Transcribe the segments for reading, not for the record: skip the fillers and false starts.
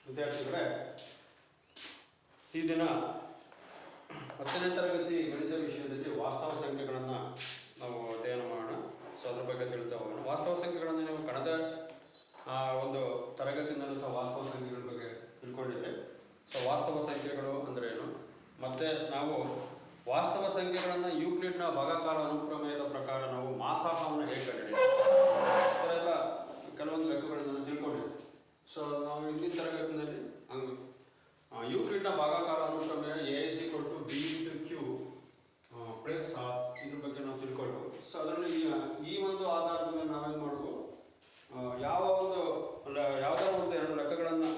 ವಿದ್ಯಾರ್ಥಿಗಳೇ, ಈ ದಿನ 10ನೇ ತರಗತಿ ಗಣಿತ ವಿಷಯದಲ್ಲಿ ವಾಸ್ತವ ಸಂಖ್ಯೆಗಳನ್ನು ನಾವು ಅಧ್ಯಯನ ಮಾಡೋಣ. ಸೊ ಅದ್ರ ಬಗ್ಗೆ ತಿಳಿತಾ ಹೋಗೋಣ. ವಾಸ್ತವ ಸಂಖ್ಯೆಗಳನ್ನು ನೀವು ಕಳೆದ ಒಂದು ತರಗತಿಯಿಂದಲೂ ಸಹ ವಾಸ್ತವ ಸಂಖ್ಯೆಗಳ ಬಗ್ಗೆ ತಿಳ್ಕೊಂಡಿದ್ದೆ. ಸೊ ವಾಸ್ತವ ಸಂಖ್ಯೆಗಳು ಅಂದರೆ ಏನು, ಮತ್ತು ನಾವು ವಾಸ್ತವ ಸಂಖ್ಯೆಗಳನ್ನು ಯೂಕ್ಲಿಡ್ನ ಭಾಗಾಕಾರ ಅನುಕ್ರಮದ ಪ್ರಕಾರ ನಾವು ಮಾಸಾಹವನ್ನು ಹೇಗೆ ಕಂಡುಹಿಡಿಯೋದು, ಅದೆಲ್ಲ ಕೆಲವೊಂದು ಲೆಕ್ಕಗಳನ್ನು ತಿಳ್ಕೊಂಡಿದ್ದೆ. ಸೊ ನಾವು ಹಿಂದಿನ ತರಗತಿಯಲ್ಲಿ ಯೂಕ್ಲಿಡ್ನ ಭಾಗಾಕಾರ ಅನುಕ್ರಮ A = B × Q ಪ್ಲಸ್ ಇದ್ರ ಬಗ್ಗೆ ನಾವು ತಿಳ್ಕೊಂಡು, ಸೊ ಅದರಲ್ಲಿ ಈ ಒಂದು ಆಧಾರದ ಮೇಲೆ ನಾವೇನು ಮಾಡ್ಬೋದು, ಯಾವುದೋ ಒಂದು ಎರಡು ಲೆಕ್ಕಗಳನ್ನು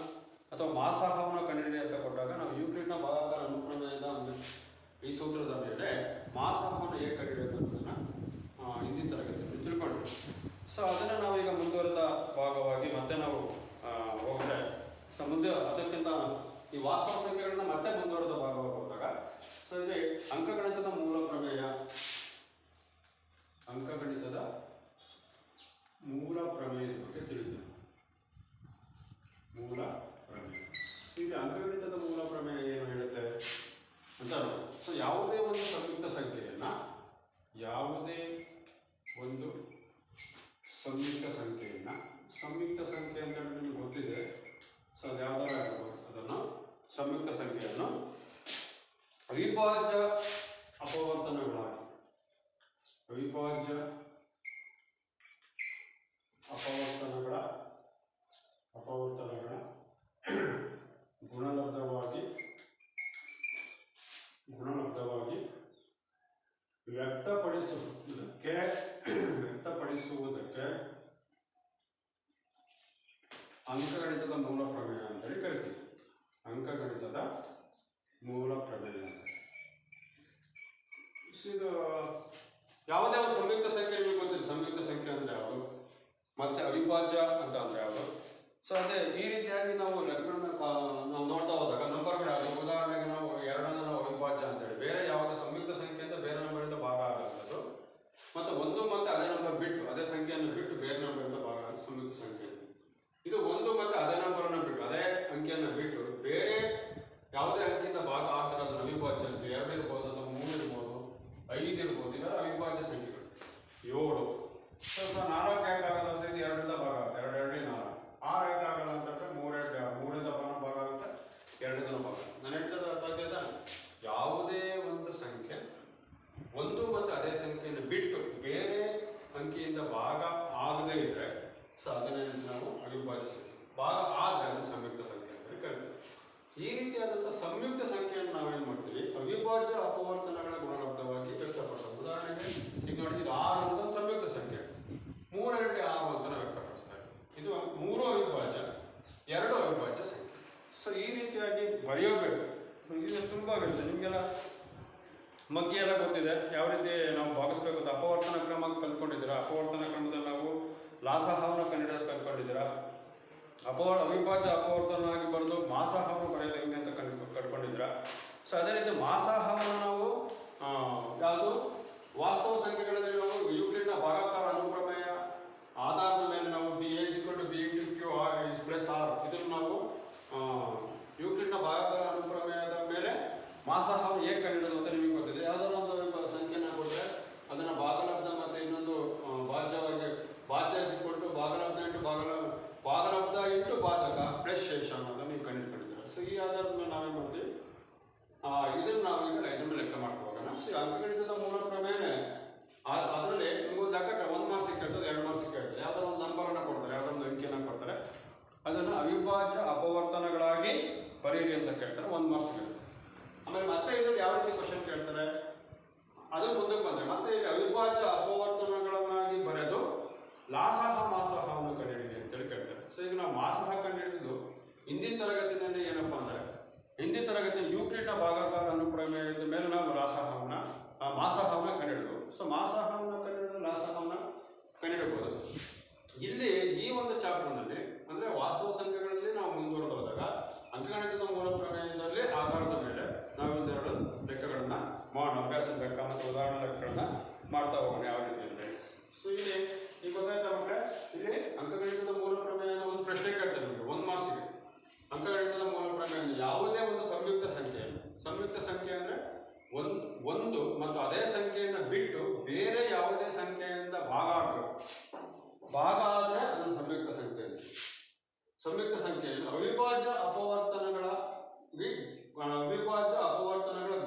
ಅಥವಾ ಮಾಸಾಹವನ್ನು ಕಂಡುಹಿಡಿಯ ಅಂತ ಕೊಟ್ಟಾಗ ನಾವು ಯೂಕ್ಲಿಡ್ನ ಭಾಗಾಕಾರ ಅನುಕ್ರಮದ ಈ ಸೂತ್ರದ ಮೇಲೆ ಮಾಸಾಹವನ್ನು ಹೇಗೆ ಕಂಡುಹಿಡಿಯೋದು ಅನ್ನೋದನ್ನು ಹಿಂದಿನ ತರಗತಿಯಲ್ಲಿ ತಿಳ್ಕೊಂಡಿದ್ವಿ. ಸೊ ಅದನ್ನು ನಾವೀಗ ಮುಂದುವರೆದ ಭಾಗವಾಗಿ ಮತ್ತೆ ನಾವು ಹೋದರೆ, ಸೊ ಮುಂದೆ ಅದಕ್ಕಿಂತ ಈ ವಾಸ್ತವ ಸಂಖ್ಯೆಗಳನ್ನ ಮತ್ತೆ ಮುಂದುವರೆದ ಭಾಗವಾಗಿ ಹೋದಾಗ, ಸೊ ಇಲ್ಲಿ ಅಂಕಗಣಿತದ ಮೂಲ ಪ್ರಮೇಯದ ಬಗ್ಗೆ ತಿಳಿದಿದೆ. ಮೂಲ ಪ್ರಮೇಯ, ಈಗ ಅಂಕಗಣಿತದ ಮೂಲ ಪ್ರಮೇಯ ಏನು ಹೇಳುತ್ತೆ ಅಂತ ನೋಡಿ. ಸೊ ಯಾವುದೇ ಒಂದು ಸಂಯುಕ್ತ ಸಂಖ್ಯೆಯನ್ನು ಸಂಯುಕ್ತ ಸಂಖ್ಯೆ ಅಂತ ನಿಮ್ಗೆ ಗೊತ್ತಿದೆ. ಸೊ ಅದು ಯಾವ ಥರ ಆಗ್ಬೋದು, ಅದನ್ನು ಸಂಯುಕ್ತ ಸಂಖ್ಯೆಯನ್ನು ಅವಿಭಾಜ್ಯ ಅಪವರ್ತನಗಳ ಗುಣಲಬ್ಧವಾಗಿ ವ್ಯಕ್ತಪಡಿಸುವುದಕ್ಕೆ ಅಂಕಗಣಿತದ ಮೂಲ ಪ್ರಮೇಯ ಅಂತೇಳಿ ಕರಿತೀವಿ. ಅಂಕಗಣಿತದ ಮೂಲ ಪ್ರಮೇಯ ಅಂತ. ಇದು ಯಾವುದೇ ಒಂದು ಸಂಯುಕ್ತ ಸಂಖ್ಯೆ ನಿಮಗೆ ಗೊತ್ತಿದೆ. ಸಂಯುಕ್ತ ಸಂಖ್ಯೆ ಅಂದರೆ ಯಾವುದು, ಮತ್ತೆ ಅವಿಭಾಜ್ಯ ಅಂತ ಅಂದರೆ ಯಾವುದು. ಸೊ ಅದೇ ಈ ರೀತಿಯಾಗಿ ನಾವು ಲೆಕ್ಕಗಳನ್ನ ನಾವು ನೋಡ್ತಾ ಹೋದಾಗ ನಂಬರ್ಗಳು ಯಾವುದು, ಉದಾಹರಣೆಗೆ ನಾವು 2 ನಾವು ಅವಿಭಾಜ್ಯ ಅಂತೇಳಿ, ಬೇರೆ ಯಾವುದೇ ಸಂಯುಕ್ತ ಸಂಖ್ಯೆ ಅಂತ ಬೇರೆ ನಂಬರಿಂದ ಭಾಗ ಆಗುವಂಥದ್ದು, ಮತ್ತು 1 ಮತ್ತು ಅದೇ ನಂಬರ್ ಬಿಟ್ಟು, ಅದೇ ಸಂಖ್ಯೆಯನ್ನು ಬಿಟ್ಟು ಬೇರೆ ನಂಬರಿಂದ ಭಾಗ ಆಗೋದು ಸಂಯುಕ್ತ ಸಂಖ್ಯೆ. ಇದು 1 ಮತ್ತು ಅದೇ ನಂಬರನ್ನು ಬಿಟ್ಟು, ಅದೇ ಅಂಕಿಯನ್ನು ಬಿಟ್ಟು ಬೇರೆ ಯಾವುದೇ ಅಂಕಿಯಿಂದ ಭಾಗ ಆಗ್ತಿರೋದು ಅವಿಭಾಜ್ಯ ಅಂತ. 2 ಇರ್ಬೋದು ಅಥವಾ 3 ಇರ್ಬೋದು, 5 ಇರ್ಬೋದು, ಇದರ ಅವಿಭಾಜ್ಯ ಸಂಖ್ಯೆಗಳು. 7 ಸೊ 4 ಯಾಕೆ ಆಗಲ್ಲ, ಸೊ ಇದು 2ರಿಂದ ಭಾಗ ಆಗುತ್ತೆ, 2 2 4. 6 ಯಾಕೆ ಆಗಲ್ಲ ಅಂತಂದರೆ 3 3ರಿಂದ ಭಾಗ ಆಗುತ್ತೆ, 2ರಿಂದ ಭಾಗ ಆಗುತ್ತೆ. ನಾನು ಹೇಳ್ತದ ಅರ್ಥ ಆಗ್ತದ, ಯಾವುದೇ ಒಂದು ಸಂಖ್ಯೆ 1 ಮತ್ತು ಅದೇ ಸಂಖ್ಯೆಯನ್ನು ಬಿಟ್ಟು ಬೇರೆ ಅಂಕಿಯಿಂದ ಭಾಗ ಆಗದೇ ಇದ್ರೆ, ಸೊ ಅದನ್ನೇ ನಾವು ಅವಿಭಾಜ್ಯ ಸಂಖ್ಯೆ. ಭಾಗ ಆದರೆ ಅದನ್ನು ಸಂಯುಕ್ತ ಸಂಖ್ಯೆ ಅಂತ ಕರಿತೀವಿ. ಈ ರೀತಿಯಾದಂಥ ಸಂಯುಕ್ತ ಸಂಖ್ಯೆಯನ್ನು ನಾವೇನು ಮಾಡ್ತೀವಿ, ಅವಿಭಾಜ್ಯ ಅಪವರ್ತನಗಳ ಗುಣಲಬ್ಧವಾಗಿ ವ್ಯಕ್ತಪಡಿಸೋದು. ಉದಾಹರಣೆಗೆ ಈಗ ನೋಡಿ, ಇದು 6 ಅಂತ ಒಂದು ಸಂಯುಕ್ತ ಸಂಖ್ಯೆ, 3 2 6 ಅಂತ ನಾವು ವ್ಯಕ್ತಪಡಿಸ್ತಾ ಇದ್ದೀವಿ. ಇದು 3 ಅವಿಭಾಜ್ಯ, 2 ಅವಿಭಾಜ್ಯ ಸಂಖ್ಯೆ. ಸೊ ಈ ರೀತಿಯಾಗಿ ಬರೆಯಬೇಕು. ಇದು ಸುಲಭ ಆಗುತ್ತೆ ನಿಮಗೆಲ್ಲ, ಮಗ್ಗಿ ಎಲ್ಲ ಗೊತ್ತಿದೆ ಯಾವ ರೀತಿ ನಾವು ಭಾಗಿಸ್ಬೇಕು ಅಂತ. ಅಪವರ್ತನ ಕ್ರಮ ಕಲ್ತ್ಕೊಂಡಿದ್ದೀರಾ. ಅಪವರ್ತನ ಕ್ರಮದಲ್ಲಿ ನಾವು ಲಾಸಹವನ್ನು ಕಂಡುಹಿಡಿಯೋದು ಕಲ್ತ್ಕೊಂಡಿದ್ದೀರಾ. ಅವಿಭಾಜ್ಯ ಅಪವರ್ತನಾಗಿ ಬರೆದು ಮಾಸಾಹವನ್ನು ಬರೆಯೋದು ಹೆಂಗೆ ಅಂತ ಕಲ್ತ್ಕೊಂಡಿದ್ದೀರಾ. ಸೊ ಅದೇ ರೀತಿ ಮಾಸಾಹವನ್ನು ನಾವು ಯಾವುದು ವಾಸ್ತವ ಸಂಖ್ಯೆಗಳಲ್ಲಿ ನಾವು ಯೂಕ್ಲಿಡ್ನ ಭಾಗಾಕಾರ ಅನುಪ್ರಮೇಯ ಆಧಾರದ ಮೇಲೆ ನಾವು A = B × Q plus R ಇದನ್ನು ನಾವು ಯೂಕ್ಲಿಡ್ನ ಭಾಗಾಕಾರ ಅನುಪ್ರಮೇಯದ ಮೇಲೆ ಮಾಸಾಹವನ್ನು ಹೇಗೆ ಕಂಡುಹಿಡಿಯೋದು ಅಂತ ನಿಮಗೆ ಗೊತ್ತಿದೆ. ಯಾವುದಾದ್ರು ಒಂದು ಸಂಖ್ಯೆಯನ್ನು ಕೊಟ್ಟರೆ ಅದನ್ನು ಭಾಗಲಬ್ಧ ಮತ್ತು ಇನ್ನೊಂದು ಭಾಜ್ಯ ಸಿಕ್ಕೊಟ್ಟು ಭಾಗಲಬ್ಧ ಇಂಟು ಭಾಗಲಬ್ಧ ಇಂಟು ಭಾಜಕ ಪ್ಲಸ್ ಶೇಷ ಅನ್ನೋದನ್ನು ನೀವು ಕಂಡುಹಿಡ್ಕೊಂಡಿದ್ದೀರ. ಸೊ ಈ ಆಧಾರದ ಮೇಲೆ ನಾವೇನು ಮಾಡ್ತೀವಿ, ಇದನ್ನು ನಾವು ಈಗ ಇದ್ರ ಮೇಲೆ ಲೆಕ್ಕ ಮಾಡ್ಕೋವಾಗ. ಸೊ ಅಂಕಗಣಿತದ ಮೂಲ ಪ್ರಮೇಯನೇ ಅದರಲ್ಲಿ ನಿಮಗೂ ಲೆಕ್ಕ 1 ಮಾರ್ಕ್ಸ್ ಕೇಳ್ತಾರೆ, 2 ಮಾರ್ಕ್ಸ್ ಕೇಳ್ತಾರೆ. ಯಾವುದಾದ್ರು ಒಂದು ನಂಬರನ್ನು ಕೊಡ್ತಾರೆ, ಯಾವುದೋ ಒಂದು ಅಂಕಿಯನ್ನು ಕೊಡ್ತಾರೆ, ಅದನ್ನು ಅವಿಭಾಜ್ಯ ಅಪವರ್ತನಗಳಾಗಿ ಬರೀರಿ ಅಂತ ಕೇಳ್ತಾರೆ, 1 ಮಾರ್ಕ್ಸ್ ಕೇಳ್ತಾರೆ. ಆಮೇಲೆ ಮತ್ತೆ ಇದರಲ್ಲಿ ಯಾವ ರೀತಿ ಕ್ವಶನ್ ಕೇಳ್ತಾರೆ, ಅದು ಮುಂದಕ್ಕೆ ಬಂದರೆ ಮತ್ತೆ ಇಲ್ಲಿ ಅವಿಭಾಜ್ಯ ಅಪವರ್ತನಗಳನ್ನಾಗಿ ಬರೆದು ಲಾಸಹ ಮಾಸಾಹವನ್ನು ಕಂಡುಹಿಡಿಯಿರಿ ಅಂತೇಳಿ ಕೇಳ್ತಾರೆ. ಸೊ ಈಗ ನಾವು ಮಾಸಾಹ ಕಂಡುಹಿಡಿದು ಹಿಂದಿನ ತರಗತಿಯಲ್ಲಿ ಏನಪ್ಪ ಅಂದರೆ, ಹಿಂದಿನ ತರಗತಿಯಲ್ಲಿ ಯೂಕ್ಲಿಡ್ನ ಭಾಗಾಕಾರ ಅನುಪ್ರಮೇಯದ ಮೇಲೆ ನಾವು ಮಾಸಾಹವನ್ನು ಕಂಡುಹಿಡಿದು, ಸೊ ಮಾಸಾಹವನ್ನು ಕಂಡುಹಿಡಿದು ಲಾಸಹವನ್ನು ಕಂಡುಹಿಡಬಹುದು. ಇಲ್ಲಿ ಈ ಒಂದು ಚಾಪ್ಟರ್ನಲ್ಲಿ ಅಂದರೆ ವಾಸ್ತವ ಸಂಖ್ಯೆಗಳಲ್ಲಿ ನಾವು ಮುಂದುವರೆದು ಹೋದಾಗ ಅಂಕಗಣಿತದ ಮೂಲ ಪ್ರಮೇಯದಲ್ಲಿ ಆಧಾರದ ಮೇಲೆ ನಾವು ಒಂದೆರಡು ಲೆಕ್ಕಗಳನ್ನು ಮಾಡೋಣ. ಅಭ್ಯಾಸದ ಲೆಕ್ಕ ಮತ್ತು ಉದಾಹರಣೆ ಲೆಕ್ಕಗಳನ್ನ ಮಾಡ್ತಾ ಹೋಗೋಣ ಯಾವ ರೀತಿ ಅಂತೇಳಿ. ಸೊ ಇಲ್ಲಿ ಈಗ ಗೊತ್ತಾಯ್ತಾ ಮಕ್ಕಳೇ, ಇಲ್ಲಿ ಅಂಕಗಣಿತದ ಮೂಲ ಪ್ರಮೇಯದ ಒಂದು ಪ್ರಶ್ನೆ ಕೇಳ್ತಾರೆ ನಿಮಗೆ 1 ಮಾರ್ಕ್ಸಿಗೆ. ಅಂಕಗಣಿತ ಒಂದು ಮತ್ತು ಅದೇ ಸಂಖ್ಯೆಯನ್ನು ಬಿಟ್ಟು ಬೇರೆ ಯಾವುದೇ ಸಂಖ್ಯೆಯಿಂದ ಭಾಗ ಆಗಬೇಕು. ಭಾಗ ಆದರೆ ಅದನ್ನು ಸಂಯುಕ್ತ ಸಂಖ್ಯೆ. ಸಂಯುಕ್ತ ಸಂಖ್ಯೆಯಲ್ಲಿ ಅವಿಭಾಜ್ಯ ಅಪವರ್ತನಗಳ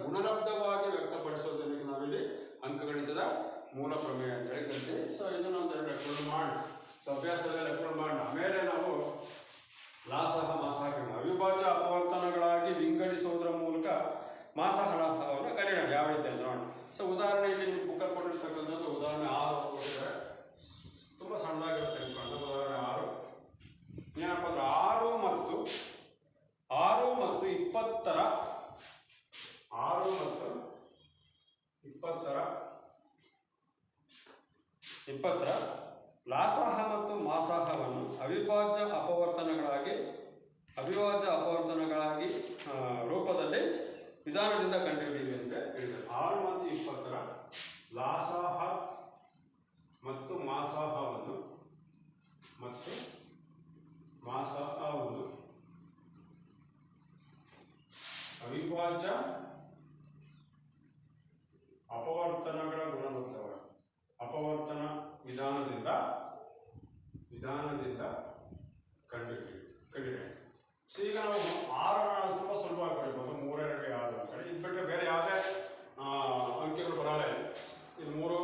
ಗುಣಲಬ್ಧವಾಗಿ ವ್ಯಕ್ತಪಡಿಸೋದಕ್ಕೆ ನಾವಿಲ್ಲಿ ಅಂಕಗಣಿತದ ಮೂಲ ಪ್ರಮೇಯ ಅಂತ ಹೇಳಿ ಕರಿತೀವಿ. ಸೊ ಇದನ್ನು ಒಂದೆರಡು ಲೆಕ್ಕಗಳು ಮಾಡಿ, ಸೊ ಅಭ್ಯಾಸದಲ್ಲಿ ಲೆಕ್ಕಗಳು ಮಾಡಿ ಆಮೇಲೆ ನಾವು ಲಾಸಹ ಮಾಸಹ ಅವಿಭಾಜ್ಯ ಅಪವರ್ತನಗಳಾಗಿ ವಿಂಗಡಿಸುವುದರ ಮೂಲಕ ಮಾಸಹ ಲಾಸಹವನ್ನು ಕಲಿಯೋಣ ಯಾವ ರೀತಿ ಅಂತ ನೋಡಿ. ಸೊ ಉದಾಹರಣೆ ಇಲ್ಲಿ ನೀವು ಬುಕ್ಕಲ್ಲಿ ಕೊಟ್ಟಿರ್ತಕ್ಕಂಥದ್ದು ಉದಾಹರಣೆ 6 ಕೊಟ್ಟಿದ್ದಾರೆ, ತುಂಬ ಸಣ್ಣದಾಗಿರುತ್ತೆ ಅಂದ್ಕೊಂಡು. ಉದಾಹರಣೆ 6 ಏನಪ್ಪ ಅಂದ್ರೆ 6 ಮತ್ತು 20ರ 6 ಮತ್ತು 20ರ ಲಾಸಹ ಮತ್ತು ಮಾಸಹವನ್ನು ಅವಿಭಾಜ್ಯ ಅಪವರ್ತನಗಳಾಗಿ ರೂಪದಲ್ಲಿ ವಿಧಾನದಿಂದ ಕಂಡುಹಿಡಿಯಿರಿ ಅಂತ ಹೇಳಿದ್ದಾರೆ. 6 ಮತ್ತು 20ರ ಲಾಸಹ ಮತ್ತು ಮಾಸಹವನ್ನು ಅವಿಭಾಜ್ಯ ಅಪವರ್ತನಗಳ ಗುಣಲಬ್ಧವಾಗಿ ಅಪವರ್ತನ ವಿಧಾನದಿಂದ ಕಂಡುಹಿಡಿಯಿರಿ. ಸೊ ಈಗ ನಾವು 6 ತುಂಬ ಸುಲಭವಾಗಿ ಬರೀಬೋದು, 3 2 6 ಅಂತ ಹೇಳಿ. ಇದು ಬಿಟ್ಟರೆ ಬೇರೆ ಯಾವುದೇ ಅಂಕೆಗಳು ಬರಲ್ಲ. ಇದು 3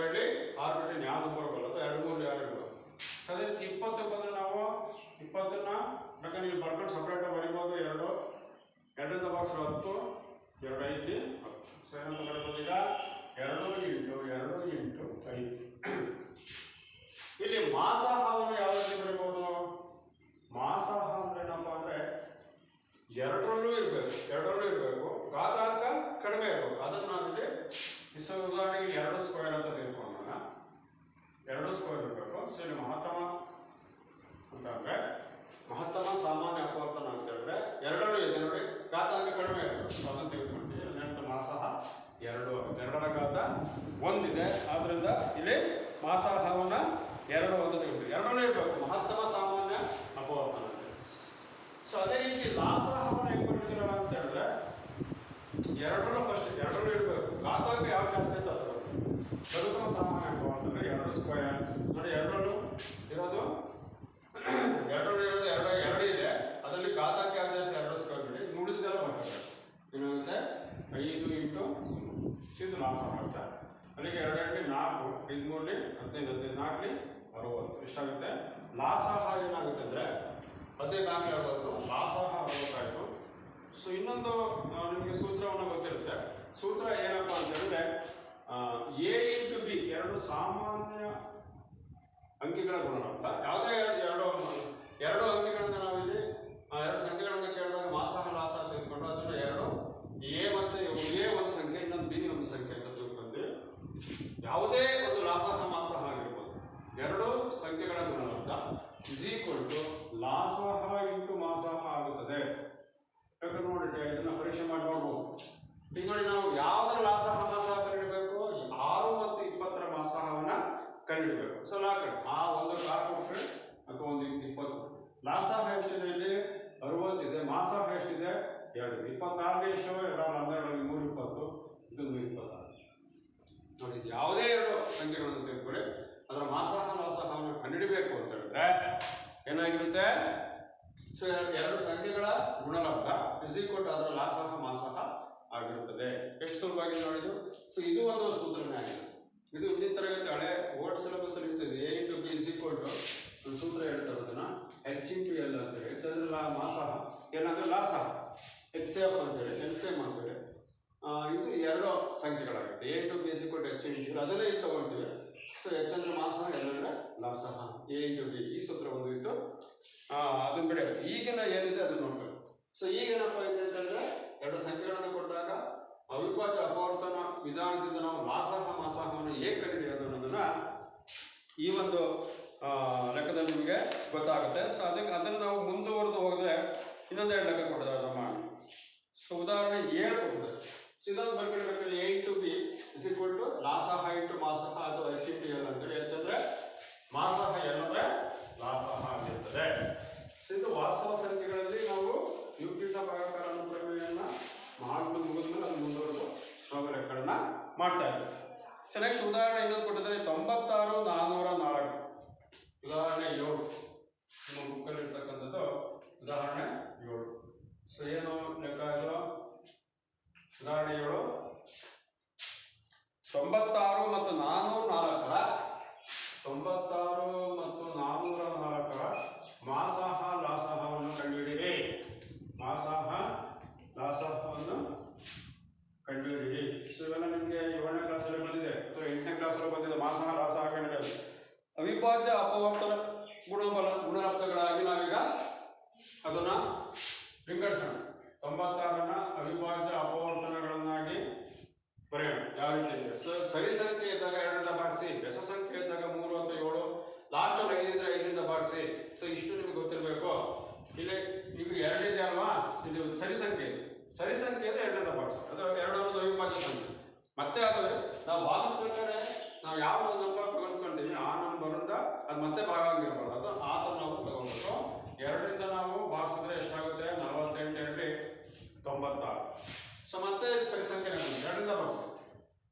2 6 ಬಿಟ್ಟರೆ ಯಾವ ನಂಬರ್ ಬರುತ್ತೆ, 2 3 2 ಬರುತ್ತೆ. ಸೊ ಅದೇ 20 ಬಂದರೆ ನಾವು 20ನ್ನ ಬೇಕಾದ್ರೆ ನೀವು ಬರ್ಕೊಂಡು ಸಪ್ರೇಟಾಗಿ ಬರಿಬೋದು. 2 ಬಾಕ್ಸ್ 10 2 5 10. ಸೊ ಏನಂತ ಬರೀಬೋದು ಈಗ 2 × 5. ಇಲ್ಲಿ ಮಾಸಹವನ್ನು ಯಾವ ರೀತಿ ಬರೀಬೋದು? ಮಾಸಹ ಅಂದ್ರೆ ಏನಪ್ಪ ಅಂದರೆ ಎರಡರಲ್ಲೂ ಇರಬೇಕು, ಘಾತಾಂಕ ಕಡಿಮೆ ಇರಬೇಕು. ಅದನ್ನು ನಾವಿಲ್ಲಿ ಉದಾಹರಣೆಗೆ 2 ಸ್ಕ್ವೇರ್ ಅಂತ ತಿಳ್ಕೊಂಡಾಗ 2 ಸ್ಕ್ವೇರ್ ಇರಬೇಕು. ಸೊ ಇಲ್ಲಿ ಮಹತ್ತಮ ಅಂತಂದರೆ ಮಹತ್ತಮ ಸಾಮಾನ್ಯ ಅಪವರ್ತನ ಅಂತ ಹೇಳಿದ್ರೆ ಎರಡರಲ್ಲೂ ಇದೆ ನೋಡಿ, ಘಾತಾಂಕ ಕಡಿಮೆ ಇರಬೇಕು. ಅದನ್ನು ತಿಳ್ಕೊಂತೀವಿ. ಅದರಿಂದ ಮಾಸಹ 2 ಆಗುತ್ತೆ. 2ರ ಘಾತ 1 ಇದೆ, ಆದ್ದರಿಂದ ಇಲ್ಲಿ ಮಾಸಹವನ್ನು 2 ಅಂತ ತಿಳ್ಕೊತೀವಿ. ಎರಡರಲ್ಲೂ ಇರಬೇಕು, ಮಹತ್ತಮ ಸಾಮಾನ್ಯ ಅಪವರ್ತನ. ಸೊ ಅದೇ ರೀತಿ ಲಾಸಹವನ್ನು ಹೆಂಗೆ ಬರೀತೀರ ಅಂತ ಹೇಳಿದ್ರೆ ಎರಡರಲ್ಲೂ ಇರಬೇಕು, ಘಾತಾಂಕ ಯಾವ ಜಾಸ್ತಿ ಅಂತ ಲಘುತ್ತಮ ಸಾಮಾನ್ಯ ಅಪವರ್ತನ 2 ಸ್ಕ್ವೇರ್ ನೋಡಿ. ಎರಡರಲ್ಲೂ ಇರೋದು 2 ಇದೆ, ಅದರಲ್ಲಿ ಘಾತಾಂಕ ಯಾವ ಜಾಸ್ತಿ 2 ಸ್ಕ್ವೇರ್ ಬಿಡಿ, ನುಡಿದೆಲ್ಲ ಬರ್ತದೆ. ಏನಾಗುತ್ತೆ 5 × ಇದು ಲಾಸಹ ಆಗುತ್ತೆ. ಅಲ್ಲಿಗೆ 2 2 4 5 3 15 15 4 60 ಎಷ್ಟಾಗುತ್ತೆ? ಲಾಸಹ ಏನಾಗುತ್ತೆ ಅಂದರೆ 14 60, ಲಾಸಹ 60 ಆಯಿತು. ಸೊ ಇನ್ನೊಂದು ನಿಮಗೆ ಸೂತ್ರವನ್ನು ಗೊತ್ತಿರುತ್ತೆ. ಸೂತ್ರ ಏನಪ್ಪ ಅಂತ ಹೇಳಿದ್ರೆ A × B 2 ಸಾಮಾನ್ಯ ಅಂಕಿಗಳ ಗುಣಲಬ್ಧ. ಯಾವುದೇ ಎರಡು ಅಂಕಿಗಳನ್ನು ನಾವಿಲ್ಲಿ 2 ಸಂಖ್ಯೆಗಳನ್ನು ಕೇಳಿದಾಗ ಮಾಸಹ ಲಾಸಹ ತೆಗೆದುಕೊಂಡು ಅದನ್ನು 2 A ಮತ್ತು A ಒಂದು ಸಂಖ್ಯೆ, ಇನ್ನೊಂದು B ಒಂದು ಸಂಖ್ಯೆ ಅಂತ ತಿಳ್ಕೊಂಡ್ವಿ. ಯಾವುದೇ ಒಂದು ಲಾಸಹ ಮಾಸಹ ಆಗಿರ್ಬೋದು, 2 ಸಂಖ್ಯೆಗಳ ಗುಣಲಬ್ಧ ಲಾಸಹ × ಮಾಸಹ ಆಗುತ್ತದೆ. ಯಾಕಂದ್ರೆ ನೋಡಿದ್ರೆ ಇದನ್ನು ಪರೀಕ್ಷೆ ಮಾಡಿ ನೋಡ್ಬೋದು. ಈಗ ನೋಡಿ ನಾವು ಯಾವುದರ ಲಾಸಹ ಮಾಸಹ ಕಂಡುಹಿಡಬೇಕು? 6 ಮತ್ತು 20ರ ಮಾಸಹವನ್ನು ಕಂಡುಹಿಡಬೇಕು. ಸೊ ಒಂದು ಕಾರ್ ಕೊಟ್ಟರೆ ಅಥವಾ ಒಂದು 20. ಲಾಸಹ ಎಷ್ಟಿದೆ? ಇಲ್ಲಿ 60 ಇದೆ. ಮಾಸಹ ಎಷ್ಟಿದೆ? 2. 26 ಎಷ್ಟು? 2 12 320, ಇದು 126 ನೋಡಿ. ಯಾವುದೇ 2 ಸಂಖ್ಯೆಗಳನ್ನು ತೆಗೆದುಕೊಳ್ಳಿ, ಅದರ ಮಾಸಹ ಲಾಸಹವನ್ನು ಕಂಡುಹಿಡಬೇಕು ಅಂತ ಹೇಳಿದ್ರೆ ಏನಾಗಿರುತ್ತೆ? ಸೊ 2 ಸಂಖ್ಯೆಗಳ ಗುಣಲಬ್ಧ ಅದರ ಲಾಸಹ ಮಾಸಹ ಆಗಿರುತ್ತದೆ. ಎಷ್ಟು ಸುಲಭವಾಗಿ ನೋಡಿದ್ದು. ಸೊ ಇದು ಒಂದು ಸೂತ್ರನೇ ಆಗಿದೆ. ಇದು ಹಿಂದಿನ ತರಗತಿ ಹಳೆ ಓಲ್ಡ್ ಸಿಲೆಬಸ್ ಅಲ್ಲಿ ಇರ್ತದೆ. A × B ಒಂದು ಸೂತ್ರ ಹೇಳ್ತಾರೆ, ಅದನ್ನ H × L ಅಂತೇಳಿ. ಚಂದ್ರ ಮಾಸಹ ಏನಂದ್ರೆ ಲಾಸಹ, HCF ಅಂತೇಳಿ, LCM ಅಂತೇಳಿ. ಇದು 2 ಸಂಖ್ಯೆಗಳಾಗುತ್ತೆ. A × B H × L ಅದನ್ನೇ ಇಲ್ಲಿ ತಗೊಳ್ತೀವಿ. ಸೊ H ಅಂದ್ರೆ ಮಾಸಹ, L ಅಂದ್ರೆ ಲಾಸಹ. A × B ಈ ಸೂತ್ರ ಒಂದು ಇತ್ತು, ಅದನ್ನ ಬಿಡ. ಈಗಿನ ಏನಿದೆ ಅದನ್ನ ನೋಡ್ಬೇಕು. ಸೊ ಈಗೇನಪ್ಪ ಇದೆ ಅಂತಂದ್ರೆ 2 ಸಂಖ್ಯೆಗಳನ್ನು ಕೊಟ್ಟಾಗ ಅವಿಭಾಜ್ಯ ಅಪವರ್ತನ ವಿಧಾನದಿಂದ ನಾವು ಲಾಸಹ ಮಾಸಹವನ್ನು ಹೇಗೆ ಕಂಡುಹಿಡಿಯೋದು ಅನ್ನೋದನ್ನ ಈ ಒಂದು ಲೆಕ್ಕದಲ್ಲಿ ನಿಮಗೆ ಗೊತ್ತಾಗುತ್ತೆ. ಸೊ ಅದನ್ನು ನಾವು ಮುಂದುವರೆದು ಹೋದರೆ ಇನ್ನೊಂದು 2 ಲೆಕ್ಕ ಕೊಟ್ಟಿದ್ದಾರೆ ಮಾಡಿ. ಸೊ ಉದಾಹರಣೆ 7 ಕೊಟ್ಟಿದೆ. ಸೊ ಇದನ್ನು ಬರ್ಕೊಳ್ಬೇಕಾದ್ರೆ A × B ಲಾಸಹ × ಮಾಸಹ ಅಥವಾ H × L ಅಂತೇಳಿ. H ಅಂದ್ರೆ ಮಾಸಹ, L ಅಂದ್ರೆ ಲಾಸಹ ಆಗಿರ್ತದೆ. ಸೊ ಇದು ವಾಸ್ತವ ಸಂಖ್ಯೆಗಳಲ್ಲಿ ನಾವು ಯುಕ್ತಿಯುತ ಭಾಗಾಕಾರ ಅನುಕ್ರಮೆಯನ್ನು ಮಾಡಿಕೊಂಡು ಮುಗಿದ್ಮೇಲೆ ಅಲ್ಲಿ ಮುಂದುವರೆದು ನಾವು ಲೆಕ್ಕ ನೆಕ್ಸ್ಟ್ ಉದಾಹರಣೆ ಇನ್ನೊಂದು ಕೊಟ್ಟಿದ್ದಾರೆ 96,404. ಉದಾಹರಣೆ 7 ನಿಮ್ಮ ಬುಕ್ಕಲ್ಲಿ ಇರ್ತಕ್ಕಂಥದ್ದು ಉದಾಹರಣೆ 7. ಸೊ ಏನು ಲೆಕ್ಕ ಇದು? ಉದಾಹರಣೆ 7 96 ಮತ್ತು 404ರ 96 ಮತ್ತು 404ರ ಮಾಸಾಹ ಲಾಸಾಹವನ್ನು ಕಂಡುಹಿಡಿಯಿರಿ. ಮಾಸಾಹ ಲಾಸಾಹವನ್ನು ಕಂಡುಹಿಡಿಯಿರಿ. ಸೊ ಇವೆಲ್ಲ ನಿಮಗೆ 7ನೇ ಕ್ಲಾಸಲ್ಲಿ ಬಂದಿದೆ ಅಥವಾ 8ನೇ ಕ್ಲಾಸಲ್ಲಿ ಬಂದಿದೆ. ಮಾಸಾಹ ಲಾಸಾಹ ಕಂಡುಹಿಡಿಯೋದು ಅವಿಭಾಜ್ಯ ಅಪವರ್ತನ ಗುಣಲಬ್ಧಗಳಾಗಿ ನಾವೀಗ ಅದನ್ನ ವಿಂಗಡಿಸೋಣ. 96ನ ಅವಿಭಾಜ್ಯ ಅಪವರ್ತನಗಳನ್ನಾಗಿ ಬರೆಯೋಣ. ಯಾವ ರೀತಿ ಇದೆ? ಸೊ ಸರಿ ಸಂಖ್ಯೆ ಇದ್ದಾಗ 2ರಿಂದ ಭಾಗಿಸಿ, ಬೆಸ ಸಂಖ್ಯೆ ಇದ್ದಾಗ 3 ಅಥವಾ 7, ಲಾಸ್ಟ್ 5 ಇದ್ರೆ 5ರಿಂದ ಭಾಗಿಸಿ. ಸೊ ಇಷ್ಟು ನಿಮಗೆ ಗೊತ್ತಿರಬೇಕು. ಇಲ್ಲಿ ಈಗ 2 ಇದೆ ಅಲ್ವಾ, ಇದು ಸರಿ ಸಂಖ್ಯೆ ಇದೆ. ಸರಿ ಸಂಖ್ಯೆ ಅಂದ್ರೆ 2ರಿಂದ ಭಾಗಿಸಿ, ಅದು 2 ಅನ್ನೋದು ಅವಿಭಾಜ್ಯ ಸಂಖ್ಯೆ. ಮತ್ತೆ ಅದು ನಾವು ಭಾಗಿಸ್ಬೇಕಾದ್ರೆ ನಾವು ಯಾವ ನಂಬರ್ ತಗೊಂಡ್ಕೊಂತೀವಿ ಆ ನಂಬರಿಂದ ಅದು ಮತ್ತೆ ಭಾಗ ಆಗಿರ್ಬಾರ್ದು, ಅದು ಆ ಥರ ನಾವು ತಗೊಳ್ಬೇಕು. 2ರಿಂದ ನಾವು ಭಾಗಿಸಿದ್ರೆ ಎಷ್ಟಾಗುತ್ತೆ? 48 2 96. ಸೊ ಮತ್ತೆ ಸರಿ ಸಂಖ್ಯೆ ಬಂತು, 2ರಿಂದ ಭಾಗಿಸಿ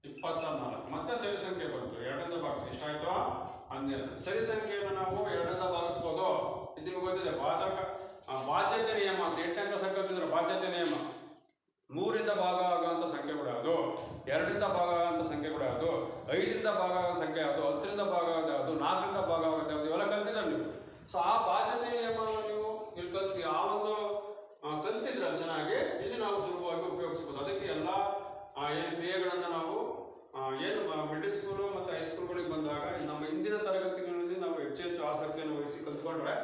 24. ಮತ್ತೆ ಸರಿ ಸಂಖ್ಯೆ ಬಂತು, 2ರಿಂದ ಭಾಗಿಸಿ ಎಷ್ಟಾಯ್ತು? 12. ಸರಿ ಸಂಖ್ಯೆಯನ್ನು ನಾವು 2ರಿಂದ ಭಾಗಿಸ್ಬೋದು. ಇದು ನಿಮ್ಗೆ ಗೊತ್ತಿದೆ, ಬಾಧ್ಯತೆ ನಿಯಮ ಅಂತ 8ನೇ ಕ್ಲಾಸ್ ಕಲ್ತಿದ್ರೆ. ಬಾಧ್ಯತೆ ನಿಯಮ 3ರಿಂದ ಭಾಗ ಆಗುವಂಥ ಸಂಖ್ಯೆ ಕೂಡ ಅದು, 2ರಿಂದ ಭಾಗ ಆಗುವಂಥ ಸಂಖ್ಯೆ ಕೂಡ ಅದು, 5ರಿಂದ ಭಾಗ ಆಗೋ ಸಂಖ್ಯೆ ಅದು, 10ರಿಂದ ಭಾಗ ಆಗೋದು ಅದು, 4ರಿಂದ ಭಾಗ ಆಗುತ್ತೆ ಅದು, ಇವೆಲ್ಲ ಕಲ್ತಿದ್ರೆ ನೀವು. ಸೊ ಆ ಬಾಧ್ಯತೆ ನಿಯಮವನ್ನು ನೀವು ಇಲ್ಲಿ ಕಲ್ತಿ ಆ ಒಂದು ಕಲ್ತಿದ್ರೆ ಚೆನ್ನಾಗಿ ಇಲ್ಲಿ ನಾವು ಸುಲಭವಾಗಿ ಉಪಯೋಗಿಸ್ಬೋದು. ಅದಕ್ಕೆ ಎಲ್ಲ ಏನು ಕ್ರಿಯೆಗಳನ್ನು ನಾವು ಏನು ಮಿಡ್ಲ್ ಸ್ಕೂಲು ಮತ್ತು ಹೈಸ್ಕೂಲ್ಗಳಿಗೆ ಬಂದಾಗ ನಮ್ಮ ಹಿಂದಿನ ತರಗತಿಗಳಲ್ಲಿ ನಾವು ಹೆಚ್ಚು ಆಸಕ್ತಿಯನ್ನು ವಹಿಸಿ ಕಲ್ತ್ಕೊಂಡ್ರೆ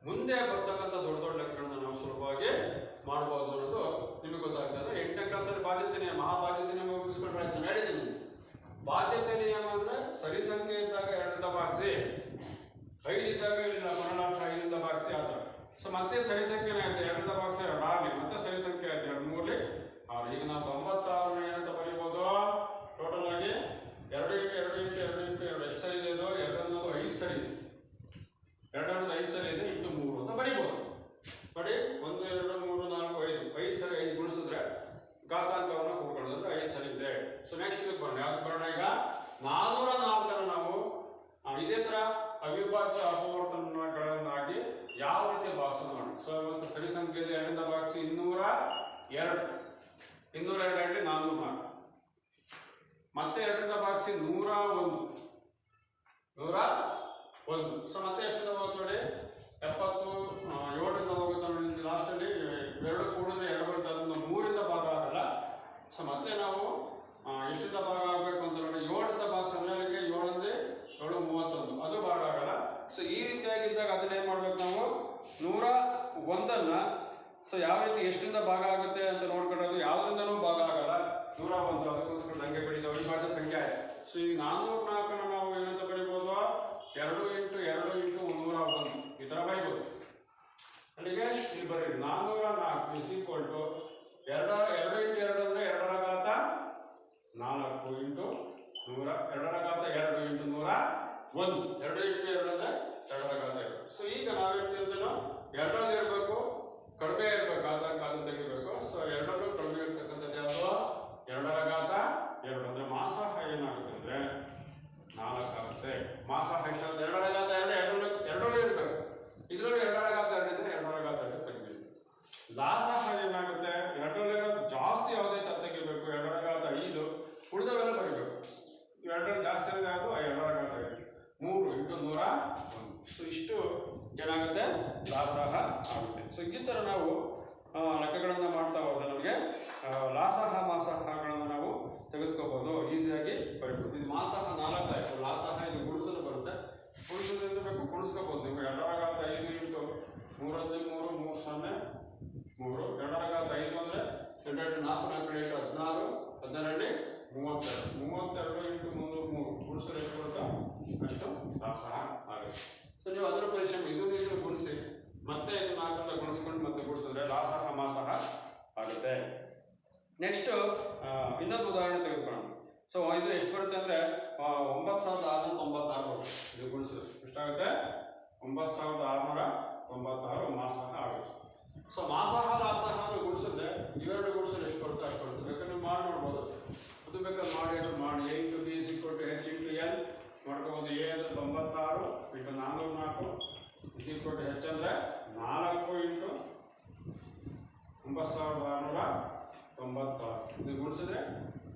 ಮುಂದೆ ಬರ್ತಕ್ಕಂಥ ದೊಡ್ಡ ದೊಡ್ಡ ಲೆಕ್ಕಗಳನ್ನ ನಾವು ಸುಲಭವಾಗಿ ಮಾಡ್ಬೋದು ಅನ್ನೋದು ನಿಮಗೆ ಗೊತ್ತಾಗ್ತದೆ. 8ನೇ ಕ್ಲಾಸಲ್ಲಿ ಬಾಧ್ಯತೆ ನಿಯಮ, ಆ ಬಾಧ್ಯತೆ ನಿಯಮ ಉಪಯೋಗಿಸ್ಕೊಂಡ್ರೆ ಆಯ್ತು. ಹೇಳಿದ್ದೀನಿ, ಬಾಧ್ಯತೆ ನಿಯಮ ಅಂದರೆ ಸರಿ ಸಂಖ್ಯೆ ಇದ್ದಾಗ 2ರಿಂದ ಭಾಗಿಸಿ, 5 ಇದ್ದಾಗ ಇಲ್ಲ ಲಾಸ್ಟ್ 5ರಿಂದ ಭಾಗಿಸಿ ಆ ಥರ. ಸೊ ಮತ್ತೆ ಸರಿ ಸಂಖ್ಯೆನೇ ಆಯ್ತು, 2ರಿಂದ ಭಾಗಿಸಿ 2 6, ಮತ್ತೆ ಸರಿ ಸಂಖ್ಯೆ ಆಯ್ತು 2 3 6. ಈಗ ನಾವು 96 ಏನಂತ ಬರೀಬೋದು? ಟೋಟಲ್ ಆಗಿ 2 × 2 × 2 × 2 ಎಷ್ಟು ಸರಿ ಇದೆ? ಇದು 2 ಅನ್ನೋದು 5 ಸರಿ ಇದೆ. 2 ಅನ್ನೋದು 5 ಸರಿ ಇದೆ ಇಂಟು 3 ಅಂತ ಬರೀಬೋದು. ನೋಡಿ 1 2 3 4 5 5 ಸರಿ 5 ಗುಣಿಸಿದ್ರೆ ಘಾತಾಂಕವನ್ನು ಕೂಡ್ಕೊಳ್ಳೋದ್ರೆ 5 ಸರಿ ಇದೆ. ಸೊ ನೆಕ್ಸ್ಟ್ ಇದಕ್ಕೆ ಬರೋಣ. ಯಾವ್ದು ಬರೋಣ? ಈಗ 404 ನಾವು ಇದೇ ತರ ಅವಿಭಾಜ್ಯ ಅಪವರ್ತನಗಳನ್ನಾಗಿ ಯಾವ ರೀತಿ ಭಾಗಿಸೋಣ ಮಾಡಿ. ಸೊ ಒಂದು ಸರಿ ಸಂಖ್ಯೆ ಇದೆ, 2ರಿಂದ ಭಾಗಿಸಿ 202 404. ಮತ್ತೆ 2ರಿಂದ ಭಾಗಿಸಿ 101. ಸೊ ಮತ್ತೆ ಎಷ್ಟರಿಂದ ಹೋಗುತ್ತೆ ನೋಡಿ? 70. 7ರಿಂದ ಹೋಗುತ್ತೆ ನೋಡಿ. ಲಾಸ್ಟಲ್ಲಿ 2 ಕೂಡಿದ್ರೆ 2 ಬರುತ್ತೆ, ಅದನ್ನು 3ರಿಂದ ಭಾಗ ಆಗಲ್ಲ. ಸೊ ಮತ್ತೆ ನಾವು ಎಷ್ಟರಿಂದ ಭಾಗ ಆಗಬೇಕು ಅಂತ ನೋಡಿ? 7ರಿಂದ ಭಾಗಿಸಿದ್ರೆ ಅಲ್ಲಿಗೆ 7 7 31, ಅದು ಭಾಗ ಆಗಲ್ಲ. ಸೊ ಈ ರೀತಿಯಾಗಿದ್ದಾಗ ಅದನ್ನೇನು ಮಾಡ್ಬೇಕು ನಾವು? 101ಅನ್ನ ಸೊ ಯಾವ ರೀತಿ ಎಷ್ಟರಿಂದ ಭಾಗ ಆಗುತ್ತೆ ಅಂತ ನೋಡ್ಕೊಳ್ಳೋದು. ಯಾವುದರಿಂದನೂ ಭಾಗ ಆಗಲ್ಲ 101, ಅದಕ್ಕೋಸ್ಕರ ಹಂಗೆ ಬೆಳೀದು ಅವಿಭಾಜ್ಯ ಸಂಖ್ಯೆ ಆಯ್ತು. ಸೊ ಈ 404 ನಾವು ಏನಂತ ಬರೀಬೋದು? 2 × 2 × 101 ಈ ಥರ ಬರೀಬೋದು. ಅಲ್ಲಿಗೆ ಇಲ್ಲಿ ಬರೀರಿ 404 = 2 2 × 2 ಅಂದರೆ 2 ರ ಘಾತ 4 × 100, 2 ರ ಘಾತ 2 × 101. 2 × 2 ಅಂದರೆ 2 ರ ಘಾತ 2. ಸೊ ಈಗ ನಾವೇಳ್ತಿರ್ತೇನೋ 2ರಲ್ಲಿ ಇರಬೇಕು, ಕಡಿಮೆ ಇರಬೇಕು, ಘಾತಾಂಕ ಅದನ್ನು ತೆಗಿಬೇಕು. ಸೊ 2ರಲ್ಲೂ ಕಡಿಮೆ ಇರ್ತಕ್ಕಂಥದ್ದು ಯಾವುದು? 2 ರ ಘಾತ 2 ಅಂದರೆ ಮಾಸಾಹ ಏನಾಗುತ್ತೆ ಅಂದರೆ 4 ಆಗುತ್ತೆ. ಮಾಸಾಹ ಎಷ್ಟಾಗುತ್ತೆ? 2 ರ ಘಾತ 2 2ರಲ್ಲೂ ಇರಬೇಕು. ಇದರಲ್ಲೂ 2 ರ ಘಾತ 2 ಇದ್ದರೆ 2 ರ ಘಾತ 2 ತೆಗಿಬೇಕು. ಲಾಸಾಹ ಏನಾಗುತ್ತೆ? 2ರಲ್ಲಿರೋದು ಜಾಸ್ತಿ ಯಾವುದೈತೆ ಅದು ತೆಗಿಬೇಕು. 2 ರ ಘಾತ 5, ಉಳಿದವೆಲ್ಲ ಬರೀಬೇಕು. 2ರಲ್ಲಿ ಜಾಸ್ತಿ ಇರೋದು ಯಾವುದು? 2 ರ ಘಾತ 5, 3 × 101. ಸೊ ಇಷ್ಟು ಏನಾಗುತ್ತೆ? ಲಾಸಾಹ ಆಗುತ್ತೆ. ಸೊ ಈ ಥರ ನಾವು ಲೆಕ್ಕಗಳನ್ನು ಮಾಡ್ತಾ ಹೋದ್ರೆ ನಮಗೆ ಲಾಸಾಹ ಮಾಸಾಹಗಳನ್ನು ನಾವು ತೆಗೆದುಕೋಬಹುದು, ಈಸಿಯಾಗಿ ಬರೀಬಹುದು. ಇದು ಮಾಸಾಹ 4 ಆಯಿತು. ಲಾಸಾಹ ಇದು ಗುಣಿಸಲು ಬರುತ್ತೆ. ಗುಣಿಸೋದ್ರಿಂದ ಬೇಕು ಗುಣಿಸ್ಕೋಬಹುದು ನೀವು. 2 ರ ಘಾತ 5 × 3 3 3 0 3. 2 ರ ಘಾತ 5 ಅಂದರೆ 2 4 4 16 12 32 32 × 3 3 ಗುಣಿಸಲು ಎಷ್ಟು ಬರುತ್ತೋ ಅಷ್ಟು ಲಾಸಾಹ ಆಗುತ್ತೆ. ಸೊ ನೀವು ಅದರ ಪರಿಶ್ರಮ ಇದನ್ನು ಗುಣಿಸಿ ಮತ್ತೆ ಇದು 4ರಿಂದ ಗುಣಿಸ್ಕೊಂಡು ಮತ್ತೆ ಗುಣಿಸಿದ್ರೆ ಲಾಸಾಹ ಮಾಸಾಹ ಆಗುತ್ತೆ. ನೆಕ್ಸ್ಟ್ ಇನ್ನೊಂದು ಉದಾಹರಣೆ ತೆಗೆದುಕೊಳ್ಳೋಣ. ಸೊ ಇದು ಎಷ್ಟು ಬರುತ್ತೆ ಅಂದರೆ 9696 ಬರುತ್ತೆ. ಇದು ಗುಣಿಸಿದ್ರೆ ಎಷ್ಟಾಗುತ್ತೆ? 9696 ಮಾಸಾಹ ಆಗುತ್ತೆ. ಸೊ ಮಾಸಾಹ ಲಾಸಾಹ ಗುಣಿಸಿದ್ರೆ ಇವೆರಡು ಗುಣಿಸಿದ್ರೆ ಎಷ್ಟು ಬರುತ್ತೆ ಅಷ್ಟು ಬರುತ್ತೆ. ಬೇಕಾದ್ರೆ ನೀವು ಮಾಡಿ ನೋಡ್ಬೋದು. ಅದು ಬೇಕಾದ್ರೆ ಮಾಡಿ 8 b = into 404 is equal to ಹೆಚ್ಚು ಅಂದರೆ 4 ಇಂಟು 9696 ಇದು ಗುಣಿಸಿದ್ರೆ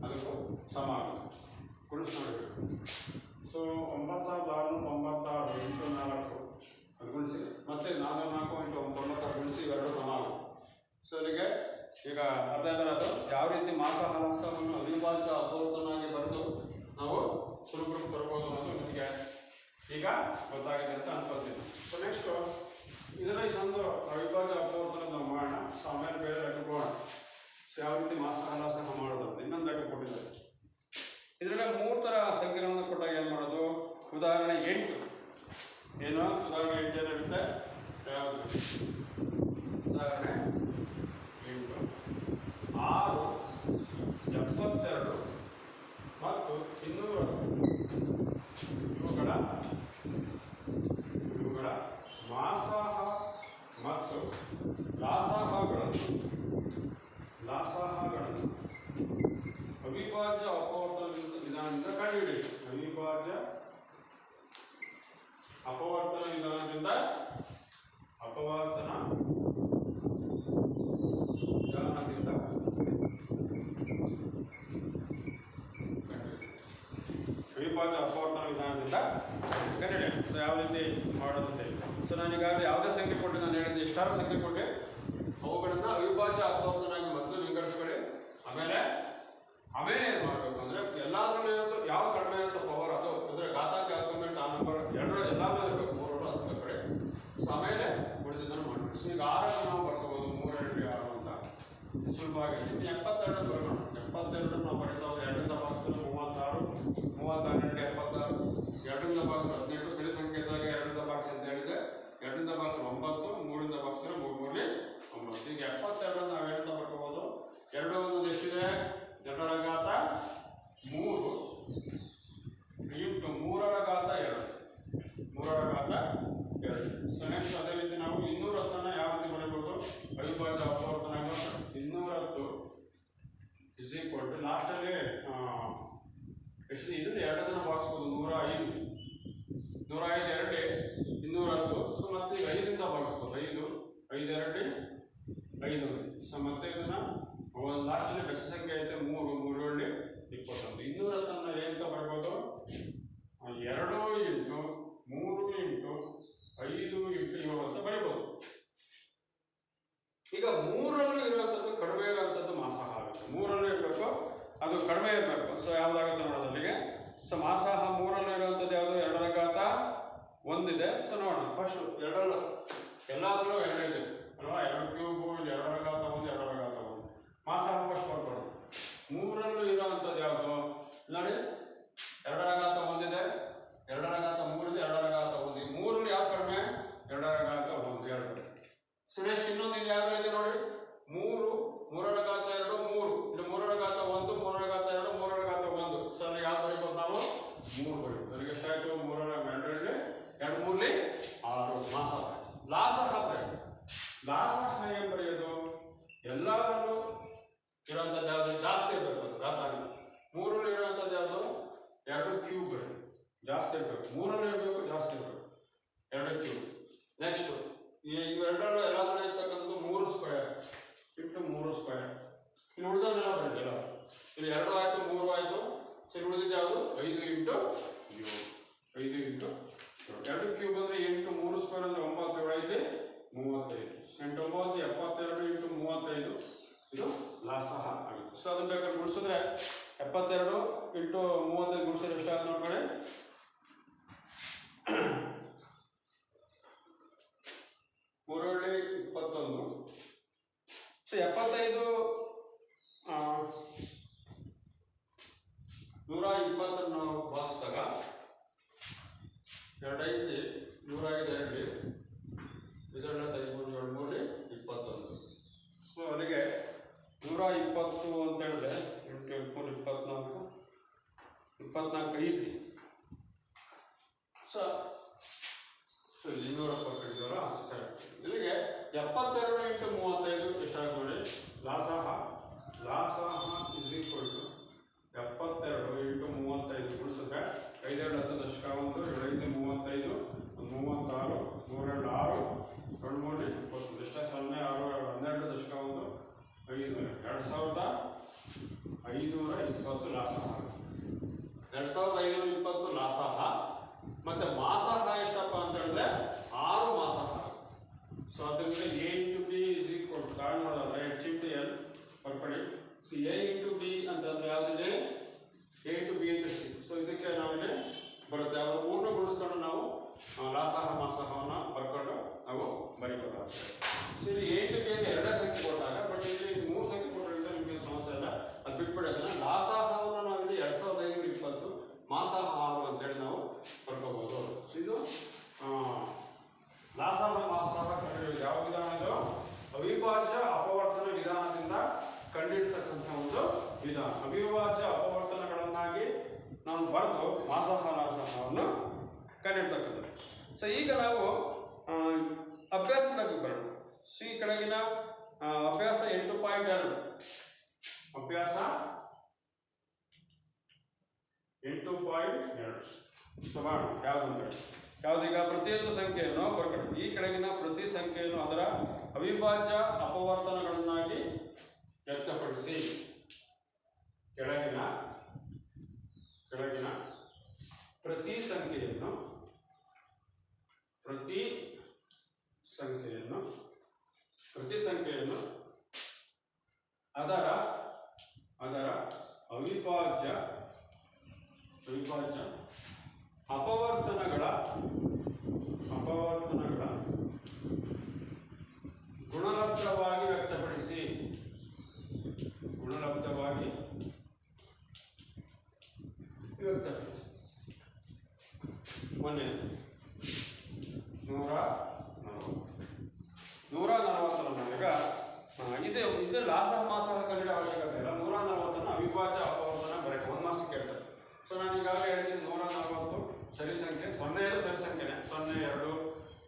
ಅದಕ್ಕೂ ಸಮ ಆಗುತ್ತೆ. ಗುಣಿಸಿ ನೋಡಬೇಕು. ಸೊ 9696 ಇಂಟು 4 ಅದು ಗುಣಿಸಿ ಮತ್ತೆ 404 ಇಂಟು 96 ಗುಣಿಸಿ ಇವೆರಡು ಸಮ ಆಗುತ್ತೆ. ಸೊ ಅಲ್ಲಿಗೆ ಈಗ ಅರ್ಥ ಆಯ್ತಲ್ಲ ಅದು ಯಾವ ರೀತಿ ಮಾಸ ಹಲಾಸವನ್ನು ಅವಿಭಾಜ್ಯ ಅಪವರ್ತನಾಗಿ ಬರೆದು ನಾವು ಸುಲಭಕ್ಕೆ ಬರ್ಬೋದು ಅನ್ನೋದು ನಿಮಗೆ ಈಗ ಗೊತ್ತಾಗಿದೆ ಅಂತ ಅನ್ಕೋತೀನಿ. ಸೊ ನೆಕ್ಸ್ಟು ಇದನ್ನು ಇನ್ನೊಂದು ಅವಿಭಾಜ್ಯ ಅಪವರ್ತನ ನಾವು ಮಾಡೋಣ. ಸೊ ಆಮೇಲೆ ಬೇರೆ ಲೆಕ್ಕ ಕೊಡೋಣ. ಸೊ ಯಾವ ರೀತಿ ಮಾಸ ಹಲಾಸನ ಮಾಡೋದು ಅಂತ ಇನ್ನೊಂದು ಲೆಕ್ಕ ಕೊಟ್ಟಿದ್ದಾರೆ. ಇದರಲ್ಲಿ 3 ಥರ ಸಂಖ್ಯೆಗಳನ್ನು ಕೊಟ್ಟಾಗ ಏನು ಮಾಡೋದು? ಉದಾಹರಣೆ 8 ಏನು? ಉದಾಹರಣೆ 8 ಏನಾಗುತ್ತೆ? ಯಾವುದು? ಉದಾಹರಣೆ 8 6 72 ಮತ್ತು 200 ಇವುಗಳ ಮಾಸಾಹ ಮತ್ತು ಲಾಸಾಹಗಳನ್ನು ಅವಿಭಾಜ್ಯ ಅಪವರ್ತನ ವಿಧಾನದಿಂದ ಕಂಡುಹಿಡಿಯಿರಿ. ಅವಿಭಾಜ್ಯ ಅಪವರ್ತನ ವಿಧಾನದಿಂದ ಕಂಡುಹಿಡಿಯಿರಿ. ಸೊ ಯಾವ ರೀತಿ ಮಾಡೋದಂತೆ. ಸೊ ನಾನೀಗಾಗಲೇ ಯಾವುದೇ ಸಂಖ್ಯೆ ಕೊಟ್ಟು ನಾನು ಹೇಳಿದ್ದೆ, ಎಷ್ಟಾರು ಸಂಖ್ಯೆ ಕೊಟ್ಟೆ ಅವುಗಳನ್ನು ಅವಿಭಾಜ್ಯ ಅಪವರ್ತನಾಗಿ ಮೊದಲು ವಿಂಗಡಿಸ್ಕೊಳ್ಳಿ. ಆಮೇಲೆ ಏನು ಮಾಡಬೇಕು ಅಂದರೆ ಎಲ್ಲಾದ್ರೂ ಇರೋದು ಯಾವ ಕಡಿಮೆ ಇರುತ್ತೋ ಪವರ್ ಅದು ಅಂದರೆ ಘಾತಾಂಕ ಯಾವ್ದು ಆ ನಂಬರ್ ಎಲ್ಲಾದ್ರೂ ಇರಬೇಕು 3 10 ಕಡೆ. ಸೊ ಆಮೇಲೆ ಉಳಿದಿದ್ದನ್ನು ಮಾಡಬೇಕು. ಸೊ ಈಗ 6 ನಾವು ಬರ್ಕೋಬೋದು 3 2 6 ಅಂತ ಸುಲಭವಾಗಿ. 72 ಬರೋಣ. 72 ನಾವು ಬರೀತಾವೆ 2ರಿಂದ ಭಾಗಿಸಿದ್ರೆ 36 36 2 76 2ರಿಂದ ಭಾಗಿಸಿದ್ರೆ 18 ಸರಿ ಸಂಕೇತವಾಗಿ 2ರಿಂದ ಭಾಗಿಸಿ ಅಂತ ಹೇಳಿದೆ. 2ರಿಂದ ಭಾಗಿಸಿದ್ರೆ 9 3ರಿಂದ ಭಾಗಿಸಿದ್ರೆ 3 3 9. ಈಗ 72 ನಾವು ಏನಂತ ಬರ್ಕೋಬೋದು? 2 ಅನ್ನೋದು ಎಷ್ಟಿದೆ? 2 ರ ಘಾತ 3 ಇಂಟು 3 ರ ಘಾತ 2 3 ರ ಘಾತ 2. ಸೊ ನೆಕ್ಸ್ಟ್ ಅದೇ ರೀತಿ ನಾವು 210 ಯಾವ ರೀತಿ ಬರೀಬೋದು? ಅವಿಭಾಜ್ಯ ಅಪವರ್ತನ 210 ಇಸ್ ಈಕ್ವಲ್ ಟು ಲಾಸ್ಟಲ್ಲಿ ಎಷ್ಟು ಇದನ್ನು 2 ಭಾಗಿಸ್ಬೋದು 105 2 210. ಸೊ ಮತ್ತೆ ಈಗ 5ರಿಂದ ಭಾಗಿಸ್ಬೋದು 5 5 2 5. ಸೊ ಮತ್ತೆ ಇದನ್ನ ಲಾಸ್ಟಲ್ಲಿ ಬೆಸ ಸಂಖ್ಯೆ ಐತೆ 3 3 2 21. 210 ಏನಂತ ಬರ್ಬೋದು? 2 ಇಂಟು 3 ಇಂಟು 5 ಇಂಟು 7 ಅಂತ ಬರೀಬೋದು. ಈಗ 3ರಲ್ಲೂ ಇರುವಂಥದ್ದು ಕಡಿಮೆ ಇರುವಂಥದ್ದು ಮಾಸಾಹ ಆಗುತ್ತೆ. 3ರಲ್ಲೂ ಇರಬೇಕು, ಅದು ಕಡಿಮೆ ಇರಬೇಕು. ಸೊ ಯಾವುದಾಗುತ್ತೆ ನೋಡೋದು ಅಲ್ಲಿಗೆ. ಸೊ ಮಾಸಾಹ 3ರಲ್ಲೂ ಇರುವಂಥದ್ದು ಯಾವುದು? 2 ರ ಘಾತ 1 ಇದೆ. ಸೊ ನೋಡೋಣ ಫಸ್ಟ್ 2 ಎಲ್ಲಾದ್ರೂ 2 ಇದೆ ಅಲ್ವಾ? 2 ಕ್ಯೂಬು 2 ರ ಘಾತ 1 2 ರ ಘಾತ 1 ಮಾಸಾಹ ಫಸ್ಟ್ ಬರ್ಬೋದು. 3ರಲ್ಲೂ ಇರುವಂಥದ್ದು ಯಾವುದು ನೋಡಿ? 2 ರ ಘಾತ 1 ಇದೆ, 2 ರ ಘಾತ 3 ಇದೆ, 2 ರ ಘಾತ 1. ಈ 3ರಲ್ಲಿ ಯಾವ್ದು ಕಡಿಮೆ? 2 ರ ಘಾತ 1 2. ಸೊ ನೆಕ್ಸ್ಟ್ ಇನ್ನೊಂದು ಇಲ್ಲಿ ಯಾವ್ದು ಇದೆ ನೋಡಿ? 3 ರ ಘಾತ 2 3 ಇಲ್ಲಿ 3 ರ ಘಾತ 1 3 ರ ಘಾತ 2 3 ರ ಘಾತ 1. ಸೊ ಅಲ್ಲಿ ಯಾವ್ದು ಬರೀಬೋದು ನಾವು? 3 ಬರೀಬೋದು. ಅಲ್ಲಿಗೆ ಎಷ್ಟಾಯ್ತು? 3 ರ 2 2 3 6 ಮಾಸಾಹ. ಲಾಸಾಹ ಏನು ಬರೆಯೋದು? ಎಲ್ಲರಲ್ಲೂ ಇರುವಂಥದ್ದು ಯಾವುದು? ಜಾಸ್ತಿ ಇರಬೇಕು ಘಾತಾಂಕ. 3ರಲ್ಲಿ ಇರುವಂಥದ್ದು ಯಾವುದು? 2 ಕ್ಯೂಬ್ ಬರೀ ಜಾಸ್ತಿ ಇರಬೇಕು. 3ರಲ್ಲಿ ಇರಬೇಕು ಜಾಸ್ತಿ ಇರಬೇಕು 2 ಕ್ಯೂಬ್. ನೆಕ್ಸ್ಟ್ ಇವೆರಡರಲ್ಲೂ ಎಲ್ಲಾದ್ರೂ ಇರ್ತಕ್ಕಂಥದ್ದು 3 ಸ್ಕ್ವೇರ್ ಇಂಟು 3 ಸ್ಕ್ವೇರ್. ಇಲ್ಲಿ ಉಳಿದವನ್ನೆಲ್ಲ ಬರೀಲ್ಲ. ಇಲ್ಲಿ 2 ಆಯಿತು 3 ಆಯಿತು. ಸರಿ ಉಳಿದಿದ್ದು ಯಾವುದು? 5 ಇಂಟು 7 5 ಇಂಟು 2 ಕ್ಯೂಬ್ ಅಂದರೆ 8 3 ಸ್ಕ್ವೇರ್ ಅಂದರೆ 9 7 5 35. 8 9 72 ಇಂಟು 35 ಇದು ಲಾಸಾಹ ಆಗುತ್ತೆ. ಸೊ ಅದನ್ನು ಬೇಕಾದ್ರೆ ಗುಣಿಸಿದ್ರೆ 72 ಇಂಟು 35 ಗುಣಿಸಿದ್ರೆ ಎಷ್ಟಾಗುತ್ತೆ ನೋಡ್ಕೊಳ್ಳಿ? 3 21. ಸೊ 75 120 ನಾವು ಭಾಗಿಸಿದಾಗ 2 5 105 2 ಇದೆಲ್ಲ 13 7 21. ಸೊ ಅಲ್ಲಿಗೆ 120 ಅಂತ ಹೇಳಿದ್ರೆ 8 7 24 24 5. ಸೊ ಇಲ್ಲಿ 270 ಕಡಿದವರ ಸರಿ. ಇಲ್ಲಿಗೆ 72 ಇಂಟು 35 ಎಷ್ಟಾಗುತ್ತೆ ನೋಡಿ? ಲಾಸಾಹ ಇಸ್ ಈಕ್ವಲ್ ಟು 72 ಇಂಟು 35 ಗುಣಿಸಿದ್ರೆ 5 2 10 ದಶಕ 1 7 5 35 2520 ಲಾಸಹ 2520 ಲಾಸಹ ಮತ್ತೆ ಮಾಸಹ ಎಷ್ಟಪ್ಪ ಅಂತ ಹೇಳಿದ್ರೆ 6 ಮಾಸಹ. ಸೊ ಅದರಿಂದ a into b is equal to ತಾಳು ನೋಡೋದಾದ್ರೆ h ಇಂಟು ಎಲ್ ಹೊರಪಡಿ. ಸೊ a ಇಂಟು ಬಿ ಅಂತಂದ್ರೆ ಯಾವುದಿದೆ a into b into c. So ಇದಕ್ಕೆ ನಾವಿಲ್ಲಿ ಬರುತ್ತೆ ಅವ್ರ ಮೂರನ್ನು ಗುಣಿಸ್ಕೊಂಡು ನಾವು ಲಾಸಹ ಮಾಸಹವನ್ನು ಬರ್ಕೊಂಡು ನಾವು ಬರೀಬೇಕಾಗ್ತದೆ. ಸೊ ಇಲ್ಲಿ a ಇಂಟು ಬಿ ಎರಡೇ ಸಂಖ್ಯೆ ಕೊಟ್ಟಾಗ ಬಟ್ ಇಲ್ಲಿ 3 ಸಂಖ್ಯೆ ಕೊಟ್ಟರಿಂದ ನಿಮಗೆ ಸಮಸ್ಯೆ ಇಲ್ಲ, ಅದು ಬಿಟ್ಬಿಡಿ. ಅದನ್ನ ಲಾಸಹವನ್ನು ನಾವಿಲ್ಲಿ 2520 ಮಾಸಹ 6 ಅಂತೇಳಿ ನಾವು ಬರ್ಕೋಬಹುದು. ಸೊ ಇದು ಲಾಸಹ ಮಾಸಹ ಕಂಡುಹಿಡಿಯುವುದು ಯಾವ ವಿಧಾನ ಇದು? ಅವಿಭಾಜ್ಯ ಅಪವರ್ತನ ವಿಧಾನದಿಂದ ಕಂಡುಹಿಡಿತಕ್ಕಂಥ ಒಂದು ವಿಧಾನ. ಅವಿಭಾಜ್ಯ ಅಪವರ್ತನಗಳನ್ನಾಗಿ ನಾವು ಬರೆದು ಮಾಸಹ ಲಾಸಹವನ್ನು ಕಂಡುಹಿಡ್ತಕ್ಕಂಥದ್ದು. ಸೊ ಈಗ ನಾವು ಅಭ್ಯಾಸದಲ್ಲಿ ಬರೋಣ. ಸೊ ಈ ಕೆಳಗಿನ ಅಭ್ಯಾಸ 8.2 ಅಭ್ಯಾಸ 8.2 ಸಮಾನ ಯಾವುದೀಗ ಪ್ರತಿಯೊಂದು ಸಂಖ್ಯೆಯನ್ನು ಬರ್ಕೊಳ್ಳಿ. ಈ ಕೆಳಗಿನ ಪ್ರತಿ ಸಂಖ್ಯೆಯನ್ನು ಅದರ ಅವಿಭಾಜ್ಯ ಅಪವರ್ತನಗಳನ್ನಾಗಿ ವ್ಯಕ್ತಪಡಿಸಿ. ಕೆಳಗಿನ ಪ್ರತಿ ಸಂಖ್ಯೆಯನ್ನು ಅದರ ಅವಿಭಾಜ್ಯ ಅಪವರ್ತನಗಳ ಗುಣಲಬ್ಧವಾಗಿ ವ್ಯಕ್ತಪಡಿಸಿ. ಮೊನ್ನೆ 140 ಈಗ ಇದು ಲಾಸಹ ಮಾಸಹ ಕಂಡಿಡ ಅವಶ್ಯಕತೆ ಇಲ್ಲ. 140 ಅವಿಭಾಜ್ಯ ಅಪವರ್ತನ ಬರೀ 1 ಮಾರ್ಕ್ಸ್ ಕೇಳ್ತಾರೆ. ಸೊ ನಾನು ಈಗಾಗಲೇ ಹೇಳಿದ್ದೀನಿ 140 ಸರಿ ಸಂಖ್ಯೆ, 0 ಸರಿ ಸಂಖ್ಯೆನೇ, 0 2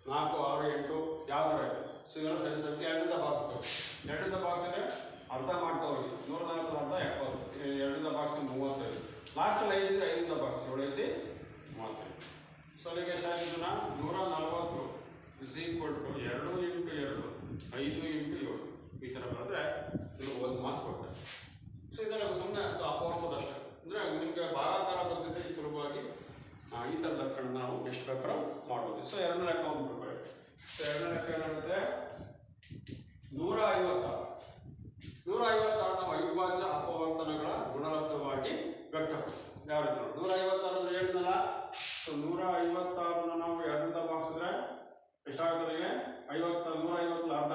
4 6 8 ಯಾವ್ದಾರ. ಸೊ ಇವೆಲ್ಲ ಸರಿ ಸಂಖ್ಯೆ. 2ರಿಂದ ಭಾಗಿಸ್ತೇವೆ. 2ರಿಂದ ಭಾಗಿಸಿದ್ರೆ ಅರ್ಧ ಮಾಡ್ತಾ ಹೋಗಿ 140 ಅರ್ಧ 70, 2ರಿಂದ ಭಾಗಿಸಿದ್ರೆ 35, ಲಾಸ್ಟಲ್ಲಿ 5 ಇದ್ರೆ 5ರಿಂದ ಭಾಗಿಸಿ 7 5 35. ಸೊ ಅಲ್ಲಿಗೆ ಎಷ್ಟಾಗಿದ್ದು 140 is equal to 2 into 2 5 into 7 ಈ ಥರ ಬರೆದ್ರೆ ಇದು 1 ಮಾರ್ಕ್ಸ್ ಕೊಡ್ತಾರೆ. ಸೊ ಇದೆಲ್ಲ ಸುಮ್ಮನೆ ಅಪವರ್ಸೋದಷ್ಟೇ. ಅಂದರೆ ನಿಮಗೆ ಭಾಗಾಕಾರ ಬಂದಿದ್ರೆ ಸುಲಭವಾಗಿ ಈ ಥರ ಲೆಕ್ಕವನ್ನು ನಾವು ಎಷ್ಟು ಬೇಕಾದ್ರೂ ಮಾಡ್ಬೋದು. ಸೊ 2ನೇ ಲೆಕ್ಕ ಹೋಗ್ಬಿಡ್ಬೇಕು. ಸೊ 2ನೇ ಲೆಕ್ಕ ಏನಾಗುತ್ತೆ 156 ನಾವು ಅವಿಭಾಜ್ಯ ಅಪವರ್ತನಗಳ ಗುಣಲಬ್ಧವಾಗಿ ವ್ಯಕ್ತಪಡಿಸ್ತೀವಿ. ಯಾವ ರೀತಿ ನೋಡಿ 156 ಹೇಳಿದ್ನಲ್ಲ. ಸೊ 156 ನಾವು 2ರಿಂದ ಭಾಗಿಸಿದ್ರೆ ಎಷ್ಟಾಗುತ್ತೆ? 150 ಅರ್ಧ